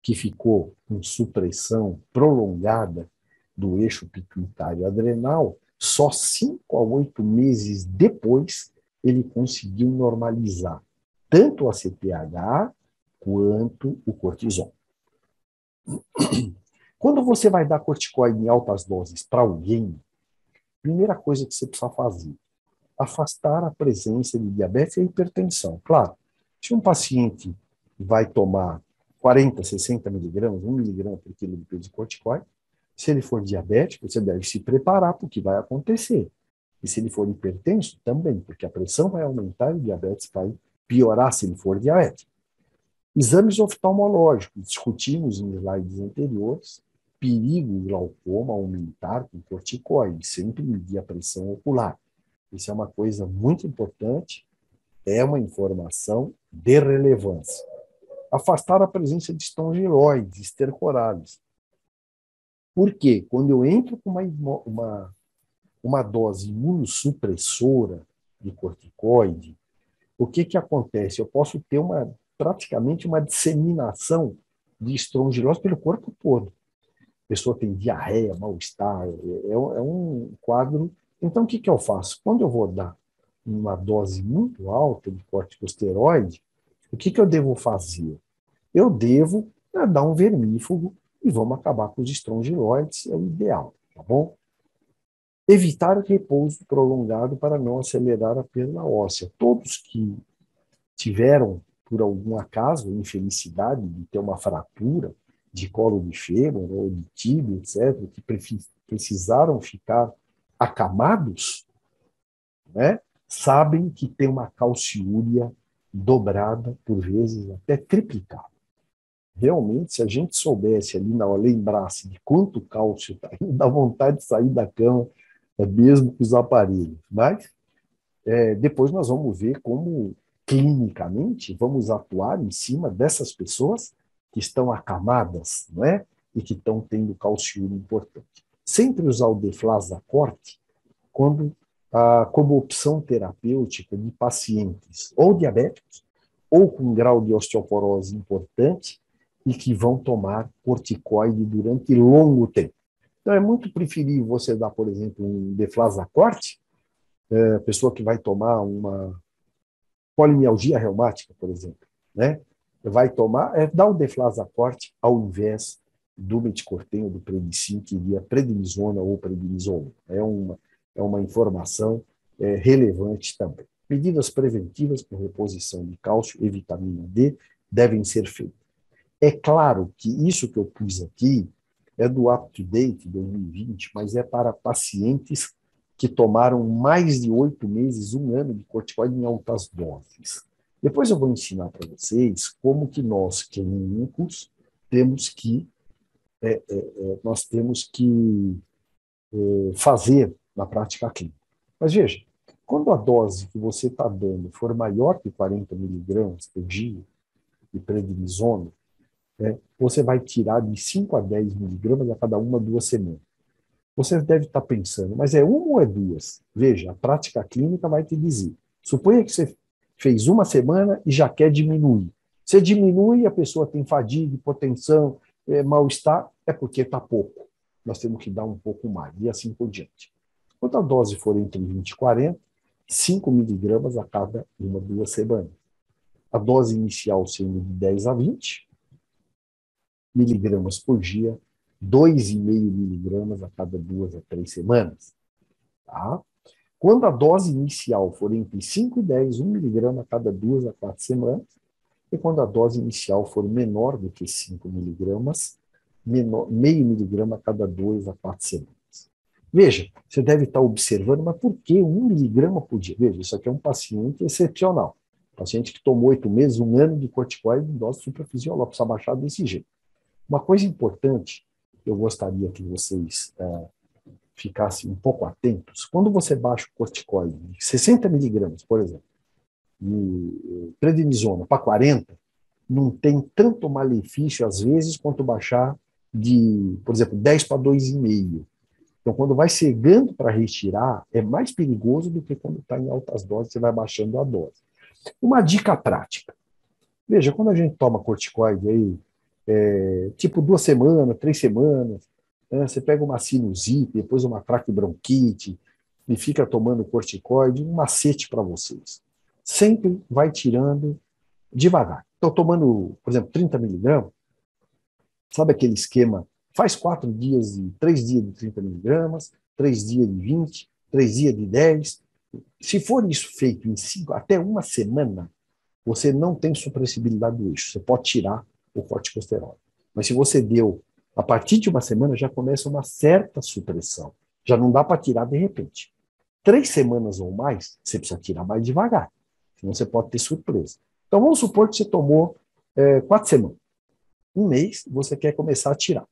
que ficou com supressão prolongada do eixo pituitário adrenal, só 5 a 8 meses depois ele conseguiu normalizar tanto o ACTH quanto o cortisol. Quando você vai dar corticoide em altas doses para alguém, primeira coisa que você precisa fazer, afastar a presença de diabetes e hipertensão. Claro, se um paciente vai tomar 40, 60 miligramas, 1 miligrama por quilo de peso de corticoide, se ele for diabético, você deve se preparar para o que vai acontecer. E se ele for hipertenso, também, porque a pressão vai aumentar e o diabetes vai piorar se ele for diabético. Exames oftalmológicos, discutimos em slides anteriores, perigo e glaucoma aumentar com corticoide, sempre medir a pressão ocular. Isso é uma coisa muito importante, é uma informação de relevância. Afastar a presença de estrongiloides, estercorados. Por quê? Quando eu entro com uma dose imunossupressora de corticoide, o que acontece? Eu posso ter praticamente uma disseminação de estrongilose pelo corpo todo. A pessoa tem diarreia, mal-estar, é um quadro. Então, o que eu faço? Quando eu vou dar uma dose muito alta de corticosteroide, o que eu devo fazer? Eu devo dar um vermífugo e vamos acabar com os estrongiloides, é o ideal, tá bom? Evitar o repouso prolongado para não acelerar a perda óssea. Todos que tiveram, por algum acaso, infelicidade de ter uma fratura de colo de fêmur ou de tíbia, etc., que precisaram ficar acamados, né, sabem que tem uma calciúria dobrada, por vezes até triplicada. Realmente, se a gente soubesse ali, lembrasse de quanto cálcio está indo, dá vontade de sair da cama, mesmo com os aparelhos. Mas depois nós vamos ver como, clinicamente, vamos atuar em cima dessas pessoas que estão acamadas, não é? E que estão tendo calciúria importante. Sempre usar o deflazacort quando, como opção terapêutica de pacientes ou diabéticos ou com grau de osteoporose importante e que vão tomar corticoide durante longo tempo. Então, é muito preferível você dar, por exemplo, um deflazacort, pessoa que vai tomar uma polimialgia reumática, por exemplo, né? Vai tomar, dá o deflazacort ao invés do meticorten ou do prednicin, que iria prednisona ou prednisolona. É uma informação relevante também. Medidas preventivas para reposição de cálcio e vitamina D devem ser feitas. É claro que isso que eu pus aqui é do UpToDate 2020, mas é para pacientes que tomaram mais de 8 meses, 1 ano de corticoide em altas doses. Depois eu vou ensinar para vocês como que nós, clínicos, temos que fazer na prática clínica. Mas veja, quando a dose que você está dando for maior que 40 miligramas por dia de prednisona, você vai tirar de 5 a 10 miligramas a cada 2 semanas. Você deve estar pensando, mas é uma ou é duas? Veja, a prática clínica vai te dizer. Suponha que você fez 1 semana e já quer diminuir. Você diminui, a pessoa tem fadiga, hipotensão, mal-estar, é porque está pouco. Nós temos que dar um pouco mais, e assim por diante. Quando a dose for entre 20 e 40, 5 miligramas a cada 2 semanas. A dose inicial sendo de 10 a 20 miligramas por dia, 2,5 miligramas a cada 2 a 3 semanas. Tá? Quando a dose inicial for entre 5 e 10, 1 miligrama a cada 2 a 4 semanas, e quando a dose inicial for menor do que 5 miligramas, meio miligrama a cada 2 a 4 semanas. Veja, você deve estar observando, mas por que 1 miligrama por dia? Veja, isso aqui é um paciente excepcional. Paciente que tomou 8 meses, 1 ano de corticoide em dose suprafisiológica, precisa baixar desse jeito. Uma coisa importante, eu gostaria que vocês ficassem um pouco atentos, quando você baixa o corticoide de 60 miligramas, por exemplo, de prednisona para 40, não tem tanto malefício, às vezes, quanto baixar de, por exemplo, 10 para 2,5. Então, quando vai chegando para retirar, é mais perigoso do que quando está em altas doses, você vai baixando a dose. Uma dica prática. Veja, quando a gente toma corticoide aí, tipo 2 semanas, 3 semanas, né, você pega uma sinusite, depois uma traqueobronquite, e fica tomando corticoide, um macete para vocês. Sempre vai tirando devagar. Estou tomando, por exemplo, 30 miligramas, sabe aquele esquema? Faz 3 dias de 30 miligramas, 3 dias de 20, 3 dias de 10. Se for isso feito em 5, até 1 semana, você não tem supressibilidade do eixo. Você pode tirar o corticosteroide. Mas se você deu, a partir de 1 semana, já começa uma certa supressão. Já não dá para tirar de repente. 3 semanas ou mais, você precisa tirar mais devagar. Senão você pode ter surpresa. Então, vamos supor que você tomou 4 semanas. 1 mês, você quer começar a tirar.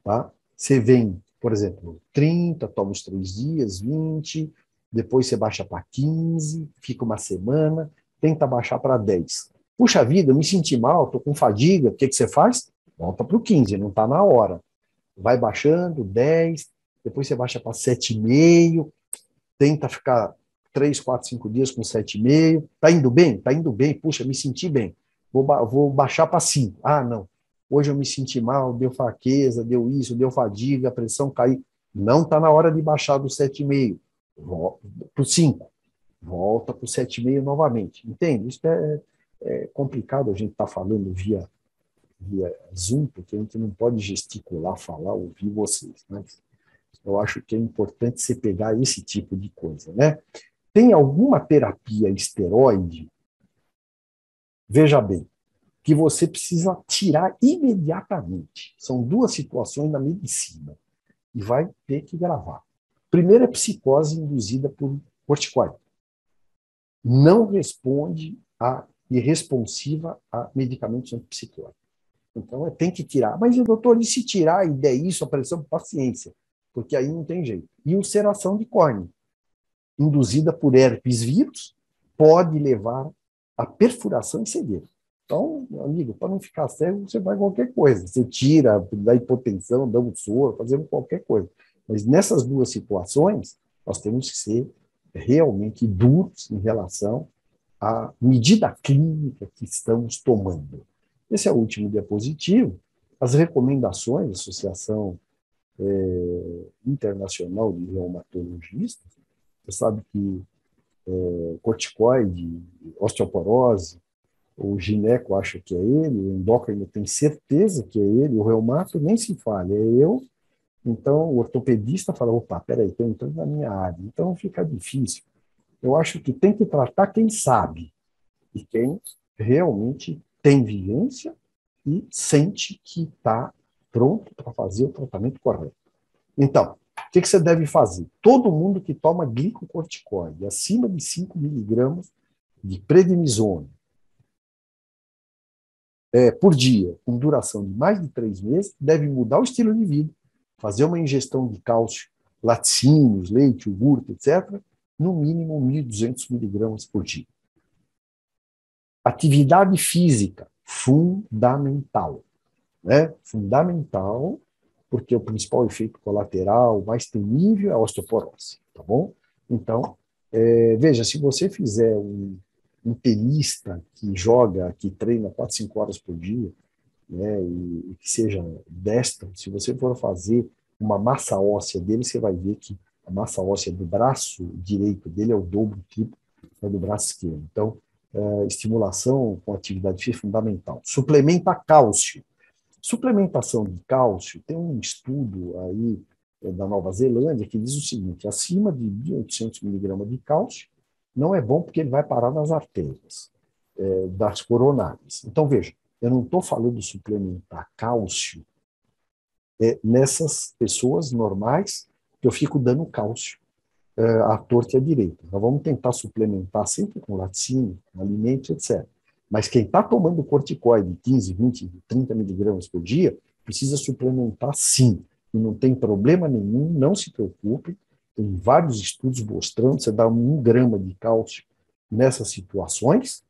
Tá? Você vem, por exemplo, 30, toma os 3 dias, 20, depois você baixa para 15, fica 1 semana, tenta baixar para 10. Puxa vida, eu me senti mal, estou com fadiga, o que você faz? Volta para o 15, não está na hora. Vai baixando, 10, depois você baixa para 7,5, tenta ficar 3, 4, 5 dias com 7,5. Está indo bem? Está indo bem. Puxa, me senti bem. Vou baixar para 5. Ah, não. Hoje eu me senti mal, deu fraqueza, deu isso, deu fadiga, a pressão caiu. Não está na hora de baixar do 7,5. Volta para o 5. Volta para o 7,5 novamente. Entende? Isso é complicado a gente estar falando via Zoom, porque a gente não pode gesticular, falar, ouvir vocês. Né? Eu acho que é importante você pegar esse tipo de coisa. Né? Tem alguma terapia esteroide? Veja bem, que você precisa tirar imediatamente. São 2 situações na medicina e vai ter que gravar. Primeiro é psicose induzida por corticoide. Não responde e responsiva a medicamentos antipsicóticos. Então, tem que tirar. Mas, doutor, e se tirar e der isso, a pressão, paciência, porque aí não tem jeito. E ulceração de córnea, induzida por herpes vírus, pode levar a perfuração e cegueira. Então, meu amigo, para não ficar cego, você faz qualquer coisa. Você tira, dá hipotensão, dá um soro, fazendo qualquer coisa. Mas nessas duas situações, nós temos que ser realmente duros em relação à medida clínica que estamos tomando. Esse é o último diapositivo. As recomendações da Associação Internacional de Reumatologistas, você sabe que corticoide, osteoporose, o gineco acha que é ele, o endócrino tem certeza que é ele, o reumato nem se fala, é eu. Então, o ortopedista fala, opa, peraí, estou entrando na minha área. Então, fica difícil. Eu acho que tem que tratar quem sabe e quem realmente tem vivência e sente que está pronto para fazer o tratamento correto. Então, o que você deve fazer? Todo mundo que toma glicocorticoide acima de 5 miligramas de prednisona por dia, com duração de mais de 3 meses, deve mudar o estilo de vida, fazer uma ingestão de cálcio, laticínios, leite, iogurte, etc., no mínimo 1.200 miligramas por dia. Atividade física, fundamental. Né? Fundamental, porque o principal efeito colateral mais temível é a osteoporose, tá bom? Então, veja, se você fizer um tenista que joga, que treina 4, 5 horas por dia, né, e que seja destro, se você for fazer uma massa óssea dele, você vai ver que a massa óssea do braço direito dele é o dobro, triplo do braço esquerdo. Então, estimulação com atividade física é fundamental. Suplementa cálcio. Suplementação de cálcio, tem um estudo aí da Nova Zelândia que diz o seguinte, acima de 1.800 miligramas de cálcio, não é bom porque ele vai parar nas artérias das coronárias. Então, veja, eu não estou falando de suplementar cálcio nessas pessoas normais que eu fico dando cálcio à torta e à direita. Nós vamos tentar suplementar sempre com laticínio, alimentos, etc. Mas quem está tomando corticoide 15, 20, 30 miligramas por dia, precisa suplementar sim. E não tem problema nenhum, não se preocupe. Tem vários estudos mostrando que você dá 1 grama de cálcio nessas situações,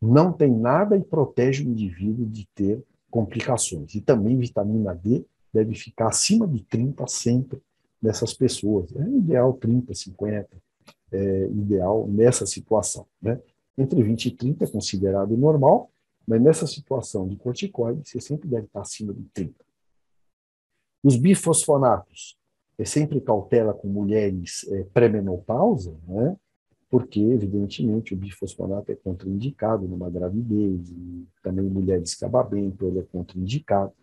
não tem nada e protege o indivíduo de ter complicações. E também vitamina D deve ficar acima de 30 sempre nessas pessoas. É ideal 30, 50, ideal nessa situação. Né? Entre 20 e 30 é considerado normal, mas nessa situação de corticoide, você sempre deve estar acima de 30. Os bifosfonatos, sempre cautela com mulheres pré-menopausa, né? Porque, evidentemente, o bifosfonato é contraindicado numa gravidez, e também mulheres que babento, ele é contraindicado.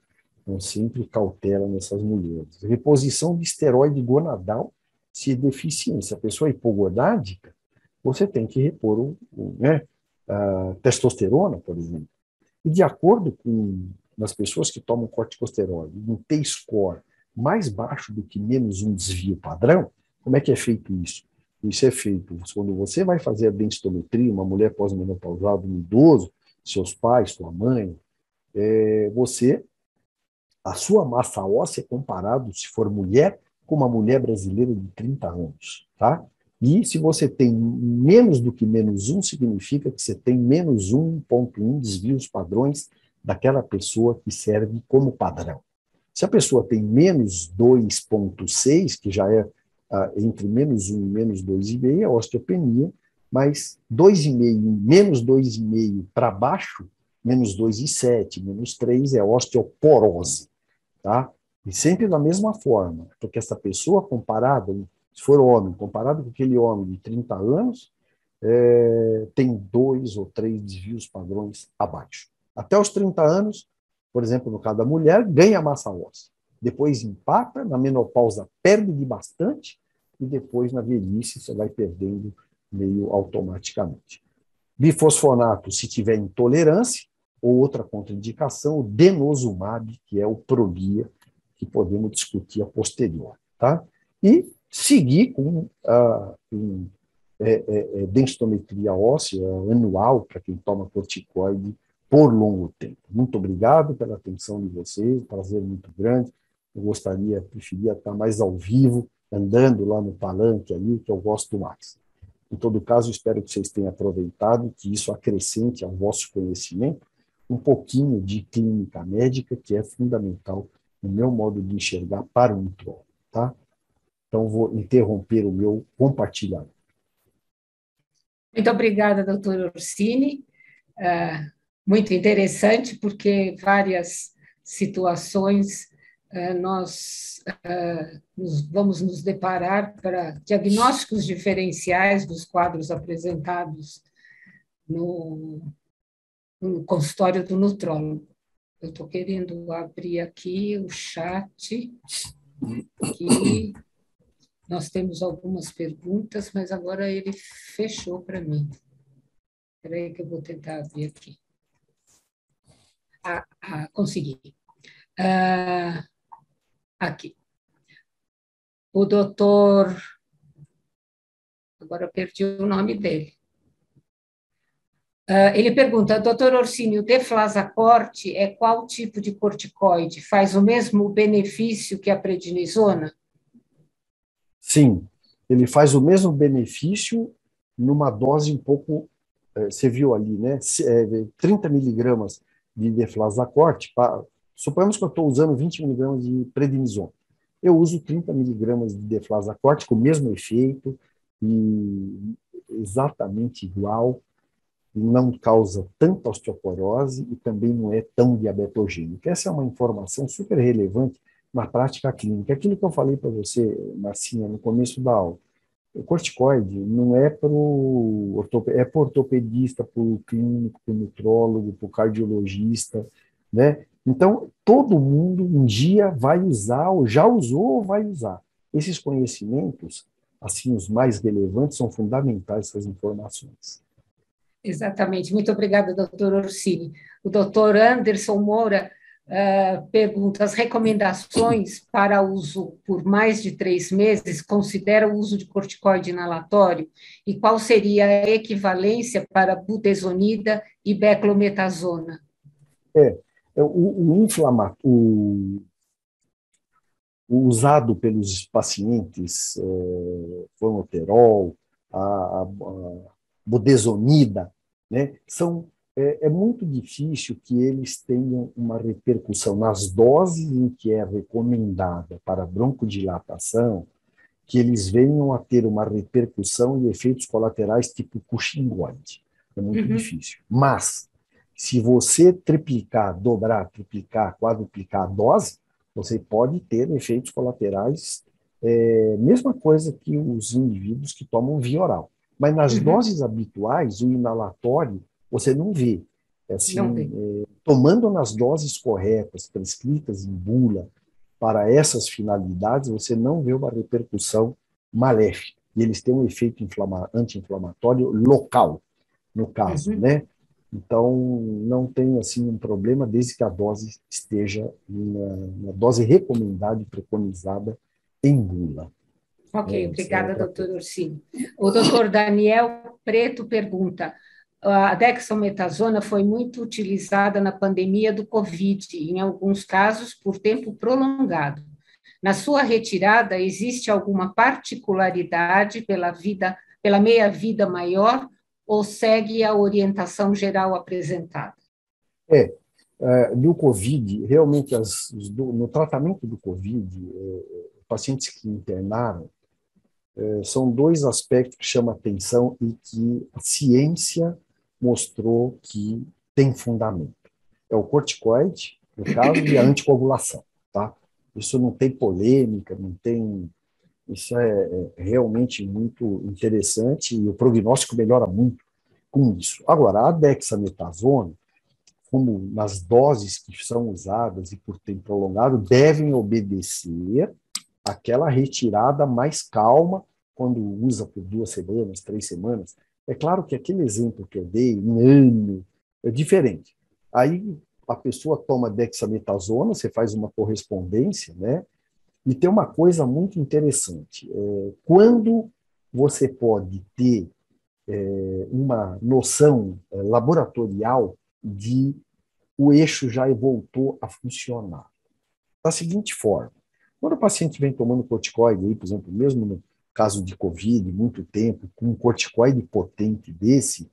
Então, sempre cautela nessas mulheres. Reposição de esteroide gonadal, se é deficiência. A pessoa é hipogonádica, você tem que repor a testosterona, por exemplo. E de acordo com as pessoas que tomam corticosteroide, um T-score mais baixo do que menos um desvio padrão, como é que é feito isso? Isso é feito quando você vai fazer a densitometria, uma mulher pós-menopausada, um idoso, seus pais, sua mãe, a sua massa óssea é comparado, se for mulher, com uma mulher brasileira de 30 anos, tá? E se você tem menos do que menos um, significa que você tem menos 1,1 desvios padrões daquela pessoa que serve como padrão. Se a pessoa tem menos 2,6, que já é entre menos 1 e menos 2,5, é osteopenia, mas 2,5, menos 2,5 para baixo, menos 2,7, menos 3 é osteoporose. Tá? E sempre da mesma forma, porque essa pessoa comparada, se for homem, comparado com aquele homem de 30 anos, tem 2 ou 3 desvios padrões abaixo. Até os 30 anos, por exemplo, no caso da mulher, ganha massa óssea. Depois empata, na menopausa perde de bastante, e depois na velhice você vai perdendo meio automaticamente. Bifosfonato, se tiver intolerância, ou outra contraindicação, o denosumab, que é o Prolia, que podemos discutir a posterior. Tá? E seguir com densitometria óssea anual para quem toma corticoide por longo tempo. Muito obrigado pela atenção de vocês, prazer muito grande. Eu preferia estar mais ao vivo, andando lá no palanque ali, que eu gosto mais. Em todo caso, espero que vocês tenham aproveitado, que isso acrescente ao vosso conhecimento um pouquinho de clínica médica, que é fundamental no meu modo de enxergar para o nutrólogo, tá? Então, vou interromper o meu compartilhamento. Muito obrigada, doutor Orsini. Muito interessante, porque várias situações nós vamos nos deparar para diagnósticos diferenciais dos quadros apresentados no consultório do nutrólogo. Eu estou querendo abrir aqui o chat, que nós temos algumas perguntas, mas agora ele fechou para mim. Espera aí que eu vou tentar abrir aqui. Consegui. Aqui. O doutor... Agora eu perdi o nome dele. Ele pergunta, doutor Orsini, o deflazacorte é qual tipo de corticoide? Faz o mesmo benefício que a prednisona? Sim, ele faz o mesmo benefício numa dose um pouco, você viu ali, né? 30 miligramas de deflazacorte, suponhamos que eu estou usando 20 miligramas de prednisona. Eu uso 30 miligramas de deflazacorte com o mesmo efeito, e exatamente igual, não causa tanta osteoporose e também não é tão diabetogênico. Essa é uma informação super relevante na prática clínica. Aquilo que eu falei para você, Marcinha, no começo da aula, o corticoide não é para o ortopedista, para o clínico, para o nutrólogo, para o cardiologista, né? Então, todo mundo um dia vai usar, ou já usou ou vai usar. Esses conhecimentos, assim, os mais relevantes, são fundamentais, essas informações. Exatamente. Muito obrigada, doutor Orsini. O doutor Anderson Moura pergunta, as recomendações para uso por mais de 3 meses consideram o uso de corticoide inalatório? E qual seria a equivalência para budesonida e beclometasona? O usado pelos pacientes, formoterol, a budesonida, né, é muito difícil que eles tenham uma repercussão nas doses em que é recomendada para broncodilatação, que eles venham a ter uma repercussão e efeitos colaterais tipo Cushingoide. É muito difícil. Mas, se você triplicar, dobrar, triplicar, quadruplicar a dose, você pode ter efeitos colaterais, mesma coisa que os indivíduos que tomam via oral. Mas nas doses habituais, o inalatório, você não vê. Assim, Não vê. Tomando nas doses corretas, prescritas em bula, para essas finalidades, você não vê uma repercussão maléfica. E eles têm um efeito anti-inflamatório local, no caso, né? Então, não tem assim um problema desde que a dose esteja na dose recomendada e preconizada em bula. Ok, obrigada, doutor Orsini. O doutor Daniel Preto pergunta, a dexametasona foi muito utilizada na pandemia do Covid, em alguns casos por tempo prolongado. Na sua retirada, existe alguma particularidade pela meia-vida maior ou segue a orientação geral apresentada? Do Covid, realmente, no tratamento do Covid, pacientes que internaram, são 2 aspectos que chamam a atenção e que a ciência mostrou que tem fundamento. É o corticoide, no caso, e a anticoagulação, tá? Isso não tem polêmica, não tem... Isso é realmente muito interessante e o prognóstico melhora muito com isso. Agora, a dexametasona, como nas doses que são usadas e por tempo prolongado, devem obedecer aquela retirada mais calma, quando usa por 2 semanas, 3 semanas. É claro que aquele exemplo que eu dei, um ano, é diferente. Aí a pessoa toma dexametasona, você faz uma correspondência, né? E tem uma coisa muito interessante. Quando você pode ter uma noção laboratorial de o eixo já voltou a funcionar. Da seguinte forma, quando o paciente vem tomando corticoide, aí, por exemplo, mesmo no caso de Covid, muito tempo, com um corticoide potente desse,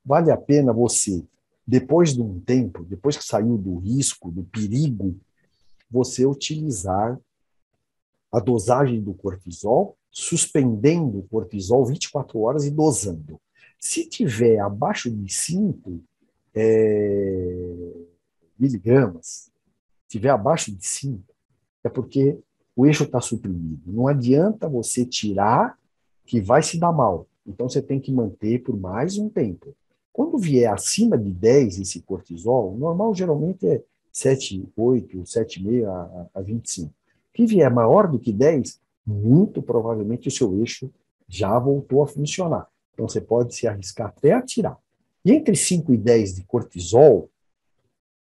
vale a pena você, depois de um tempo, depois que saiu do risco, do perigo, você utilizar a dosagem do cortisol, suspendendo o cortisol 24 horas e dosando. Se tiver abaixo de 5 miligramas, tiver abaixo de 5, é porque o eixo está suprimido. Não adianta você tirar, que vai se dar mal. Então, você tem que manter por mais um tempo. Quando vier acima de 10 esse cortisol, o normal geralmente é 7,8, 7,5 a 25. Se vier maior do que 10, muito provavelmente o seu eixo já voltou a funcionar. Então, você pode se arriscar até a tirar. E entre 5 e 10 de cortisol,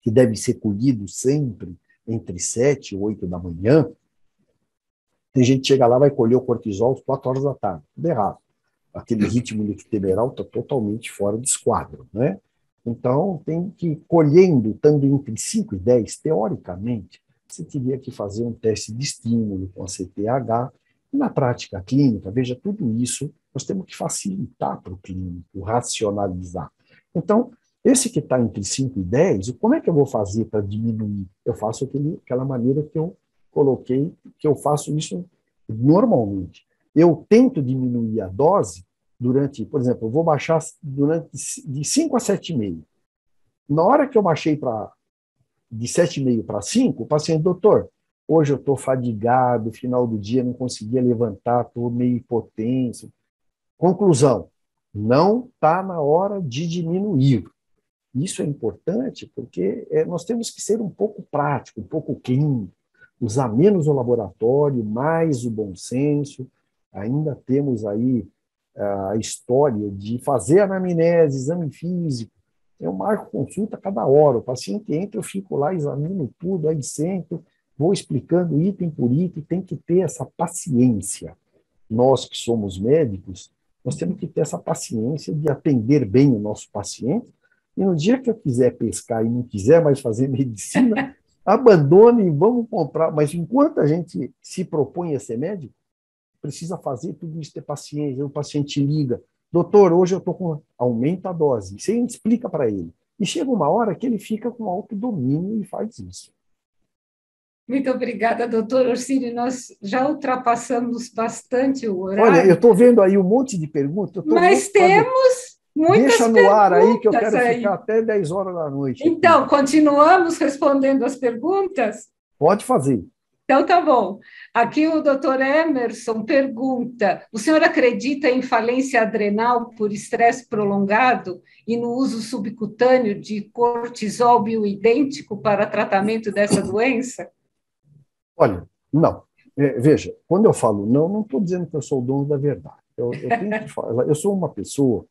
que deve ser colhido sempre entre 7 e 8 da manhã, tem gente que chega lá e vai colher o cortisol às 4 horas da tarde. Tudo errado. Aquele ritmo lictemeral está totalmente fora de esquadro, né? Então, tem que ir colhendo, estando entre 5 e 10, teoricamente, você teria que fazer um teste de estímulo com a CTH. E na prática clínica, veja, tudo isso nós temos que facilitar para o clínico, racionalizar. Então, esse que está entre 5 e 10, como é que eu vou fazer para diminuir? Eu faço aquela maneira que eu coloquei, que eu faço isso normalmente. Eu tento diminuir a dose durante, por exemplo, eu vou baixar de 5 a 7,5. Na hora que eu baixei de 7,5 para 5, o paciente, doutor, hoje eu estou fadigado, final do dia não conseguia levantar, estou meio hipotenso. Conclusão, não está na hora de diminuir. Isso é importante porque nós temos que ser um pouco prático, um pouco clínico, usar menos o laboratório, mais o bom senso. Ainda temos aí a história de fazer anamnese, exame físico. Eu marco consulta a cada hora. O paciente entra, eu fico lá, examino tudo, aí sento, vou explicando item por item, tem que ter essa paciência. Nós que somos médicos, nós temos que ter essa paciência de atender bem o nosso paciente, e no dia que eu quiser pescar e não quiser mais fazer medicina, abandone e vamos comprar. Mas enquanto a gente se propõe a ser médico, precisa fazer tudo isso, ter paciência. O paciente liga, doutor, hoje eu estou com... Aumenta a dose. Você explica para ele. E chega uma hora que ele fica com autodomínio e faz isso. Muito obrigada, doutor Orsini. Nós já ultrapassamos bastante o Olha, eu horário, estou vendo aí um monte de perguntas. mas temos muitas Deixa no ar aí que eu perguntas quero aí. ficar até 10 horas da noite aqui. Então, continuamos respondendo as perguntas? Pode fazer. Então, tá bom. Aqui o doutor Emerson pergunta: o senhor acredita em falência adrenal por estresse prolongado e no uso subcutâneo de cortisol bioidêntico para tratamento dessa doença? Olha, não. Veja, quando eu falo não estou dizendo que eu sou o dono da verdade. Eu tenho que falar, eu sou uma pessoa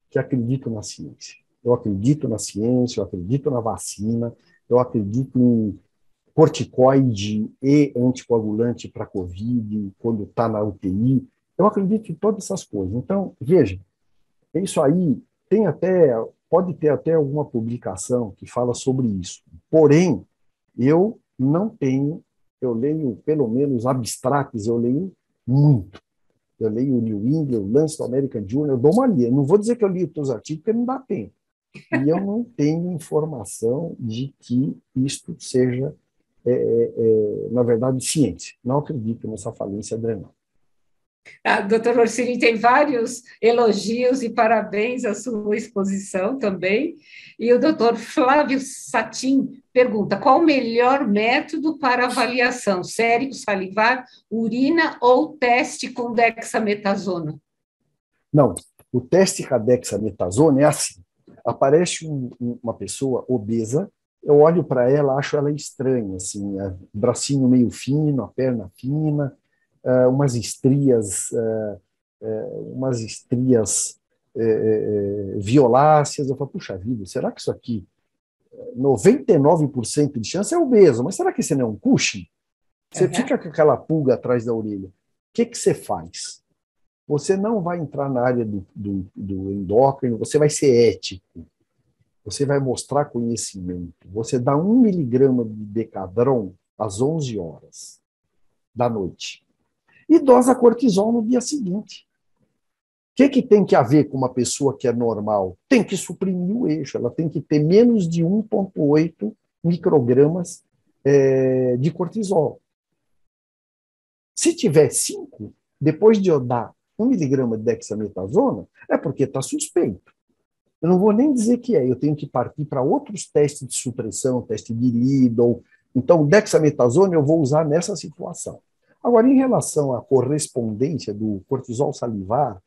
que acredita na ciência. Eu acredito na ciência, eu acredito na vacina, eu acredito em corticoide e anticoagulante para Covid, quando está na UTI. Eu acredito em todas essas coisas. Então, veja, isso aí pode ter até alguma publicação que fala sobre isso. Porém, eu não tenho, eu leio pelo menos abstratos, eu leio muito. Eu leio o New England, o Lancet, o American Journal, eu dou uma lida. Não vou dizer que eu li todos os artigos, porque não dá tempo. E eu não tenho informação de que isto seja, na verdade, ciência. Não acredito nessa falência adrenal. A doutora Orsini tem vários elogios e parabéns à sua exposição também. E o doutor Flávio Satin pergunta: qual o melhor método para avaliação? Sérico, salivar, urina ou teste com dexametasona? Não, o teste com a dexametasona é assim. Aparece uma pessoa obesa, eu olho para ela, acho ela estranha, assim, bracinho meio fino, a perna fina, umas estrias violáceas. Eu falo, puxa vida, será que isso aqui, 99% de chance é obeso, mas será que esse não é um Cushing? Você fica com aquela pulga atrás da orelha. O que você faz? Você não vai entrar na área do endócrino, você vai ser ético. você vai mostrar conhecimento. Você dá 1 miligrama de Decadron às 11 horas da noite e dosa cortisol no dia seguinte. O que tem que haver com uma pessoa que é normal? Tem que suprimir o eixo, ela tem que ter menos de 1,8 microgramas de cortisol. Se tiver 5, depois de eu dar 1 miligrama de dexametasona, é porque está suspeito. Eu não vou nem dizer que eu tenho que partir para outros testes de supressão, teste de Lidl. Então, o dexametasona eu vou usar nessa situação. Agora, em relação à correspondência do cortisol salivar,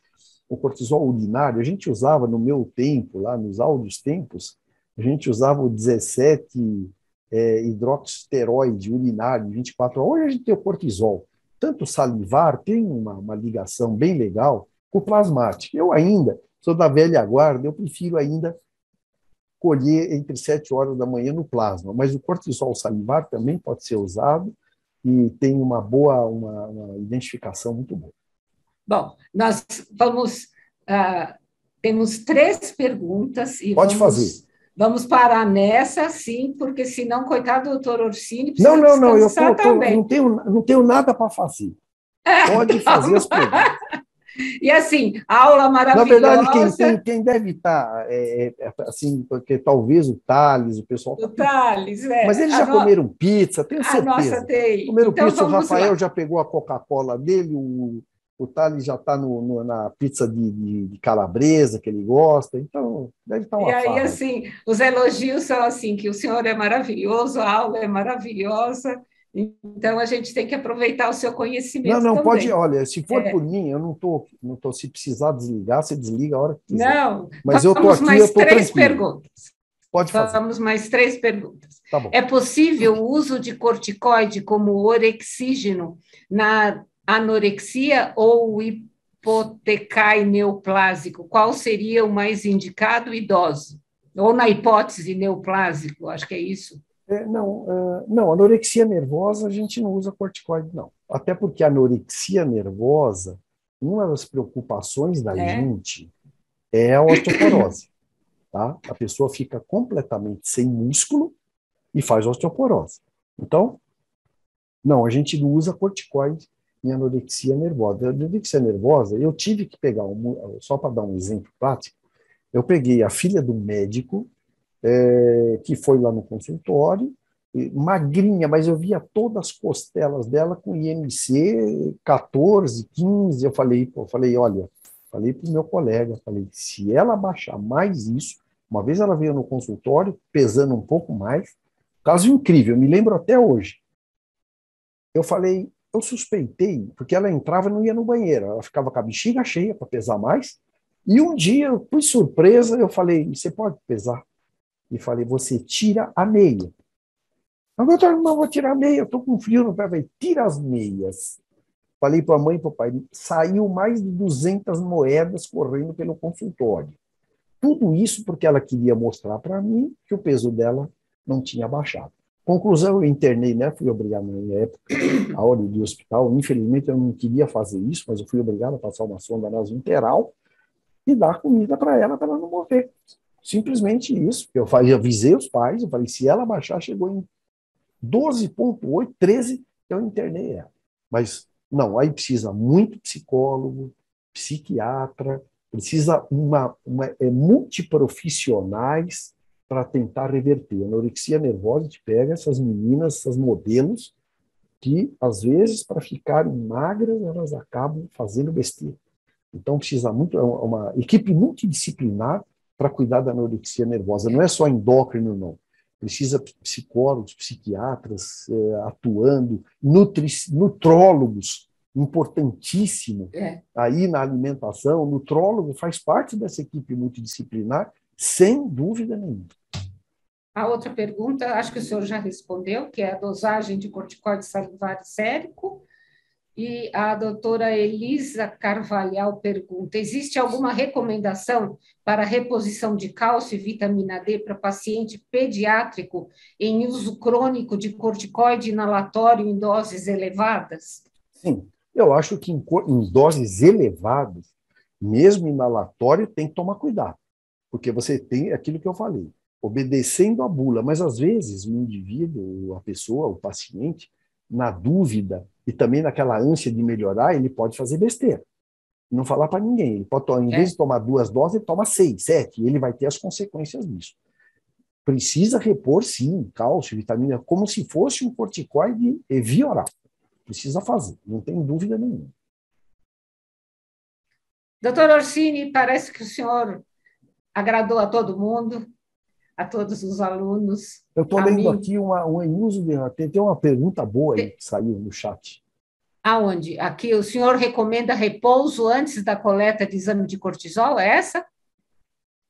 o cortisol urinário, a gente usava no meu tempo, lá nos áureos tempos, a gente usava o 17 hidroxisteroide urinário, 24 horas. Hoje a gente tem o cortisol. Tanto o salivar tem uma ligação bem legal com o plasmático. Eu ainda sou da velha guarda, eu prefiro ainda colher entre 7 horas da manhã no plasma, mas o cortisol salivar também pode ser usado e tem uma identificação muito boa. Bom, nós vamos... temos 3 perguntas e pode fazer. Vamos parar nessa, sim, porque senão, coitado do doutor Orsini, precisa descansar também. Não tenho nada para fazer. Pode fazer as perguntas. E assim, aula maravilhosa. Na verdade, quem deve estar, assim, porque talvez o Thales, o pessoal... O Thales, Mas eles já comeram pizza, tenho certeza. Nossa, tem. Comeram então, pizza, o Rafael já pegou a Coca-Cola dele, o Thales já está na pizza de calabresa, que ele gosta, então deve estar uma farra. E aí, assim, os elogios são assim, que o senhor é maravilhoso, a aula é maravilhosa, então a gente tem que aproveitar o seu conhecimento também. Pode, olha, se for por mim, eu não tô, se precisar desligar, você desliga a hora que quiser. Não, mas eu estou aqui, mais eu estou 3 tranquilo. perguntas. Pode fazer. Vamos mais 3 perguntas. Tá bom. É possível o uso de corticoide como orexígeno na anorexia ou hipotecai neoplásico? Qual seria o mais indicado? Idoso? Ou na hipótese neoplásico, acho que é isso. Não, anorexia nervosa a gente não usa corticoide, não. Até porque a anorexia nervosa, uma das preocupações da gente é a osteoporose. Tá? A pessoa fica completamente sem músculo e faz osteoporose. Então, não, a gente não usa corticoide em anorexia nervosa. A anorexia nervosa, eu tive que pegar, só para dar um exemplo prático, eu peguei a filha do médico, que foi lá no consultório, magrinha, mas eu via todas as costelas dela com IMC 14, 15. Eu falei, olha, falei para o meu colega, se ela baixar mais isso, uma vez ela veio no consultório, pesando um pouco mais, caso incrível, eu me lembro até hoje. Eu falei, eu suspeitei, porque ela entrava e não ia no banheiro, ela ficava com a bexiga cheia para pesar mais, e um dia, por surpresa, eu falei, você pode pesar? E falei, você tira a meia. Não, doutor, não vou tirar a meia, eu estou com frio no pé. Falei, tira as meias. Falei para a mãe e para o pai, saiu mais de 200 moedas correndo pelo consultório. Tudo isso porque ela queria mostrar para mim que o peso dela não tinha baixado. Conclusão, eu internei, né? Fui obrigado na minha época, a hora de hospital. Infelizmente, eu não queria fazer isso, mas eu fui obrigado a passar uma sonda nasointeral e dar comida para ela não morrer. Simplesmente isso. Eu avisei os pais, eu falei, se ela baixar, chegou em 12,8, 13, eu internei ela. Mas, não, aí precisa muito psicólogo, psiquiatra, precisa multiprofissionais para tentar reverter. A anorexia nervosa te pega essas meninas, essas modelos, que, às vezes, para ficarem magras, elas acabam fazendo besteira. Então, precisa uma equipe multidisciplinar para cuidar da anorexia nervosa. Não é só endócrino, não. Precisa psicólogos, psiquiatras atuando, nutrólogos, importantíssimo aí na alimentação. O nutrólogo faz parte dessa equipe multidisciplinar, sem dúvida nenhuma. A outra pergunta, acho que o senhor já respondeu, que é a dosagem de corticoide salivar sérico. E a doutora Elisa Carvalhal pergunta, existe alguma recomendação para reposição de cálcio e vitamina D para paciente pediátrico em uso crônico de corticoide inalatório em doses elevadas? Sim, eu acho que em doses elevadas, mesmo inalatório, tem que tomar cuidado, porque você tem aquilo que eu falei, obedecendo a bula. Mas, às vezes, o indivíduo, a pessoa, o paciente, na dúvida e também naquela ânsia de melhorar, ele pode fazer besteira. Não falar para ninguém. Ele pode, em vez de tomar 2 doses, ele toma 6, 7, e ele vai ter as consequências disso. Precisa repor, sim, cálcio, vitamina, como se fosse um corticoide via oral. Precisa fazer, não tem dúvida nenhuma. Doutor Orsini, parece que o senhor agradou a todo mundo, a todos os alunos. Eu estou lendo aqui tem uma pergunta boa aí que saiu no chat. Aonde? Aqui, o senhor recomenda repouso antes da coleta de exame de cortisol? É essa?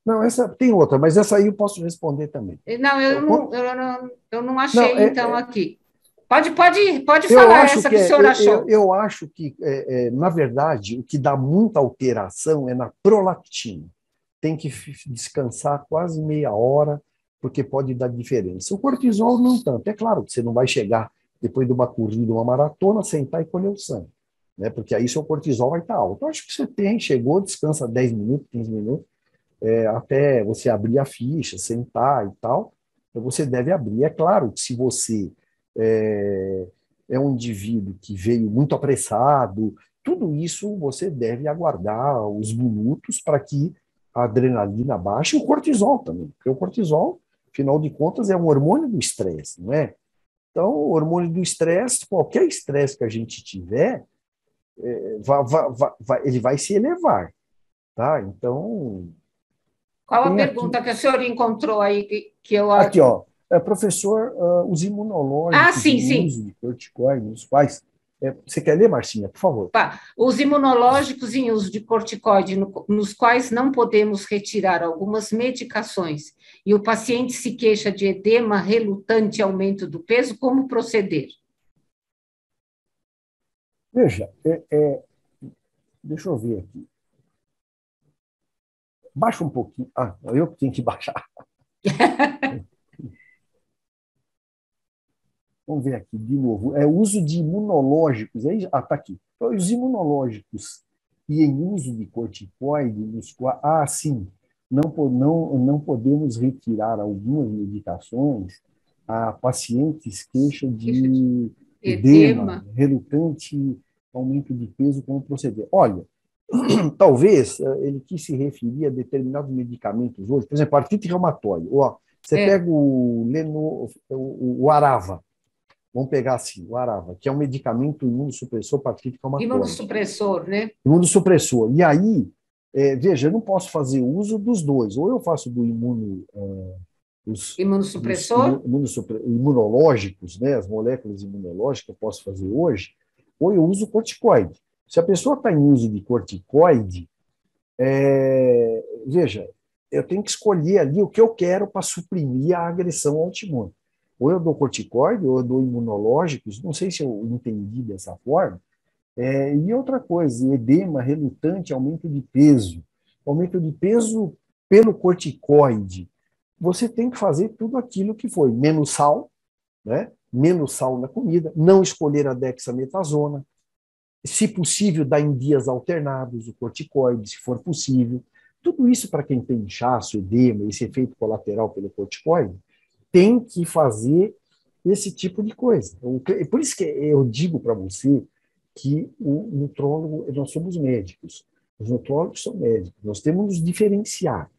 Não, essa tem outra, mas essa aí eu posso responder também. Não, eu não achei, então, aqui. Pode eu falar acho essa que o senhor achou. Eu acho que, na verdade, o que dá muita alteração é na prolactina. Tem que descansar quase meia hora, porque pode dar diferença. O cortisol não tanto. É claro que você não vai chegar, depois de uma corrida, uma maratona, sentar e colher o sangue, né? Porque aí seu cortisol vai estar alto. Eu acho que você chegou, descansa 10 minutos, 15 minutos, até você abrir a ficha, sentar e tal, você deve abrir. É claro que se você é um indivíduo que veio muito apressado, tudo isso você deve aguardar os minutos para que a adrenalina baixe e o cortisol também, porque o cortisol, afinal de contas, é um hormônio do estresse, não é? Então, o hormônio do estresse, qualquer estresse que a gente tiver, ele vai se elevar, tá? Então... Qual a pergunta que o senhor encontrou aí que eu... Aqui, ó. Professor, os imunológicos sim. uso de corticoides, nos quais... você quer ler, Marcinha, por favor? Os imunológicos em uso de corticoide, nos quais não podemos retirar algumas medicações, e o paciente se queixa de edema relutante e aumento do peso, como proceder? Veja, deixa eu ver aqui. Baixa um pouquinho. Eu que tenho que baixar. Vamos ver aqui de novo. O uso de imunológicos. Está aqui. Então, os imunológicos e em uso de corticoide, nos quais, sim, não podemos retirar algumas medicações a pacientes queixam de edema relutante, aumento de peso, como proceder. Olha, talvez ele quis se referir a determinados medicamentos hoje, por exemplo, artrite reumatoide. Você pega o Arava. Vamos pegar assim, o Arava, que é um medicamento imunossupressor para artrite reumatoide. Imunossupressor, né? Imunossupressor. E aí, veja, eu não posso fazer uso dos dois. Ou eu faço do imunossupressor? Imunológicos, né? As moléculas imunológicas eu posso fazer hoje, ou eu uso corticoide. Se a pessoa está em uso de corticoide, veja, eu tenho que escolher ali o que eu quero para suprimir a agressão autoimune. Ou eu dou corticoide, ou eu dou imunológicos, não sei se eu entendi dessa forma. E outra coisa, edema relutante, aumento de peso. Aumento de peso pelo corticoide. Você tem que fazer tudo aquilo que foi. Menos sal, né? Menos sal na comida, não escolher a dexametasona, se possível, dar em dias alternados o corticoide, se for possível. Tudo isso para quem tem inchaço, edema, esse efeito colateral pelo corticoide, tem que fazer esse tipo de coisa. Por isso que eu digo para você que o nutrólogo, nós somos médicos, os nutrólogos são médicos, nós temos que nos diferenciar.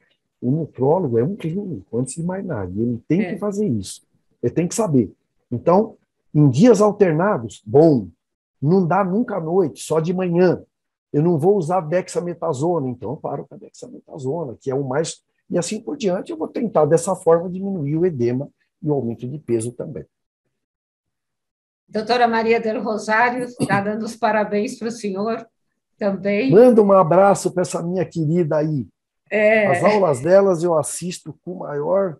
O nutrólogo é um clínico, antes de mais nada, e ele tem que fazer isso, ele tem que saber. Então, em dias alternados, bom, não dá nunca à noite, só de manhã. Eu não vou usar dexametasona, então eu paro com a dexametasona, que é o mais... E assim por diante, eu vou tentar dessa forma diminuir o edema e o aumento de peso também. Doutora Maria del Rosário está dando os parabéns para o senhor também. Manda um abraço para essa minha querida aí. As aulas delas eu assisto com o maior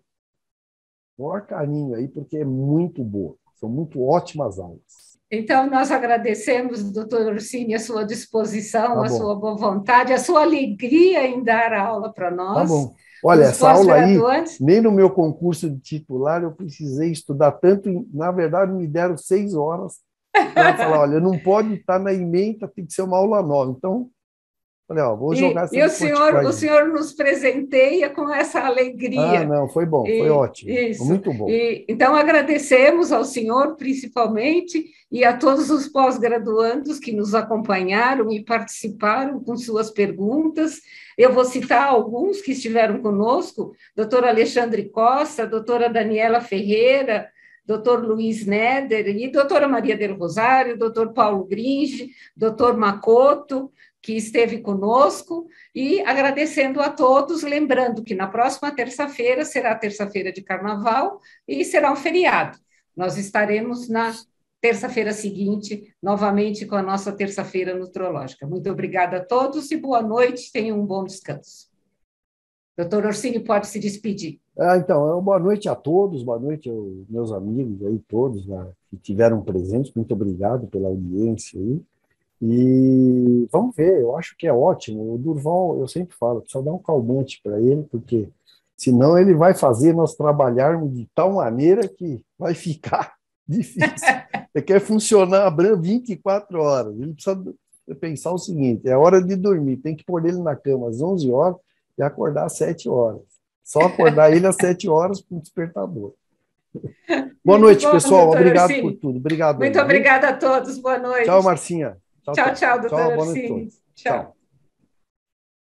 carinho aí, porque é muito boa. São muito ótimas aulas. Então, nós agradecemos, doutor Orsini, a sua disposição, a sua boa vontade, a sua alegria em dar aula para nós. Tá bom. Olha, essa aula aí, nem no meu concurso de titular eu precisei estudar tanto, na verdade me deram 6 horas para falar, olha, não pode estar na ementa, tem que ser uma aula nova. Então, Falei, ó, vou jogar E essa o corticoide. senhor nos presenteia com essa Ah, alegria. não, foi bom, foi ótimo, foi Isso. muito bom. Então, agradecemos ao senhor, principalmente, e a todos os pós-graduandos que nos acompanharam e participaram com suas perguntas. Eu vou citar alguns que estiveram conosco: doutor Alexandre Costa, doutora Daniela Ferreira, doutor Luiz Neder, e doutora Maria del Rosário, doutor Paulo Gringe, doutor Macoto, que esteve conosco, e agradecendo a todos, lembrando que na próxima terça-feira será a terça-feira de carnaval e será um feriado. Nós estaremos na terça-feira seguinte, novamente com a nossa terça-feira nutrológica. Muito obrigada a todos e boa noite, tenham um bom descanso. Doutor Orsini pode se despedir. Então, boa noite a todos, boa noite aos meus amigos aí, todos, né, que tiveram presentes, muito obrigado pela audiência aí. E vamos ver, eu acho que é ótimo. O Durval, eu sempre falo, precisa dar um calmante para ele, porque senão ele vai fazer nós trabalharmos de tal maneira que vai ficar difícil. Ele quer funcionar 24 horas. Ele precisa pensar o seguinte: é hora de dormir, tem que pôr ele na cama às 11 horas e acordar às 7 horas. Só acordar ele às 7 horas com o despertador. Boa Muito noite, bom, pessoal. doutor Obrigado por Orsini. tudo. Obrigado Muito aí, viu? obrigada a todos. Boa Tchau, noite. Marcinha. Tchau, tchau, Tchau, doutor boa noite a Orsini. todos. Tchau. Tchau.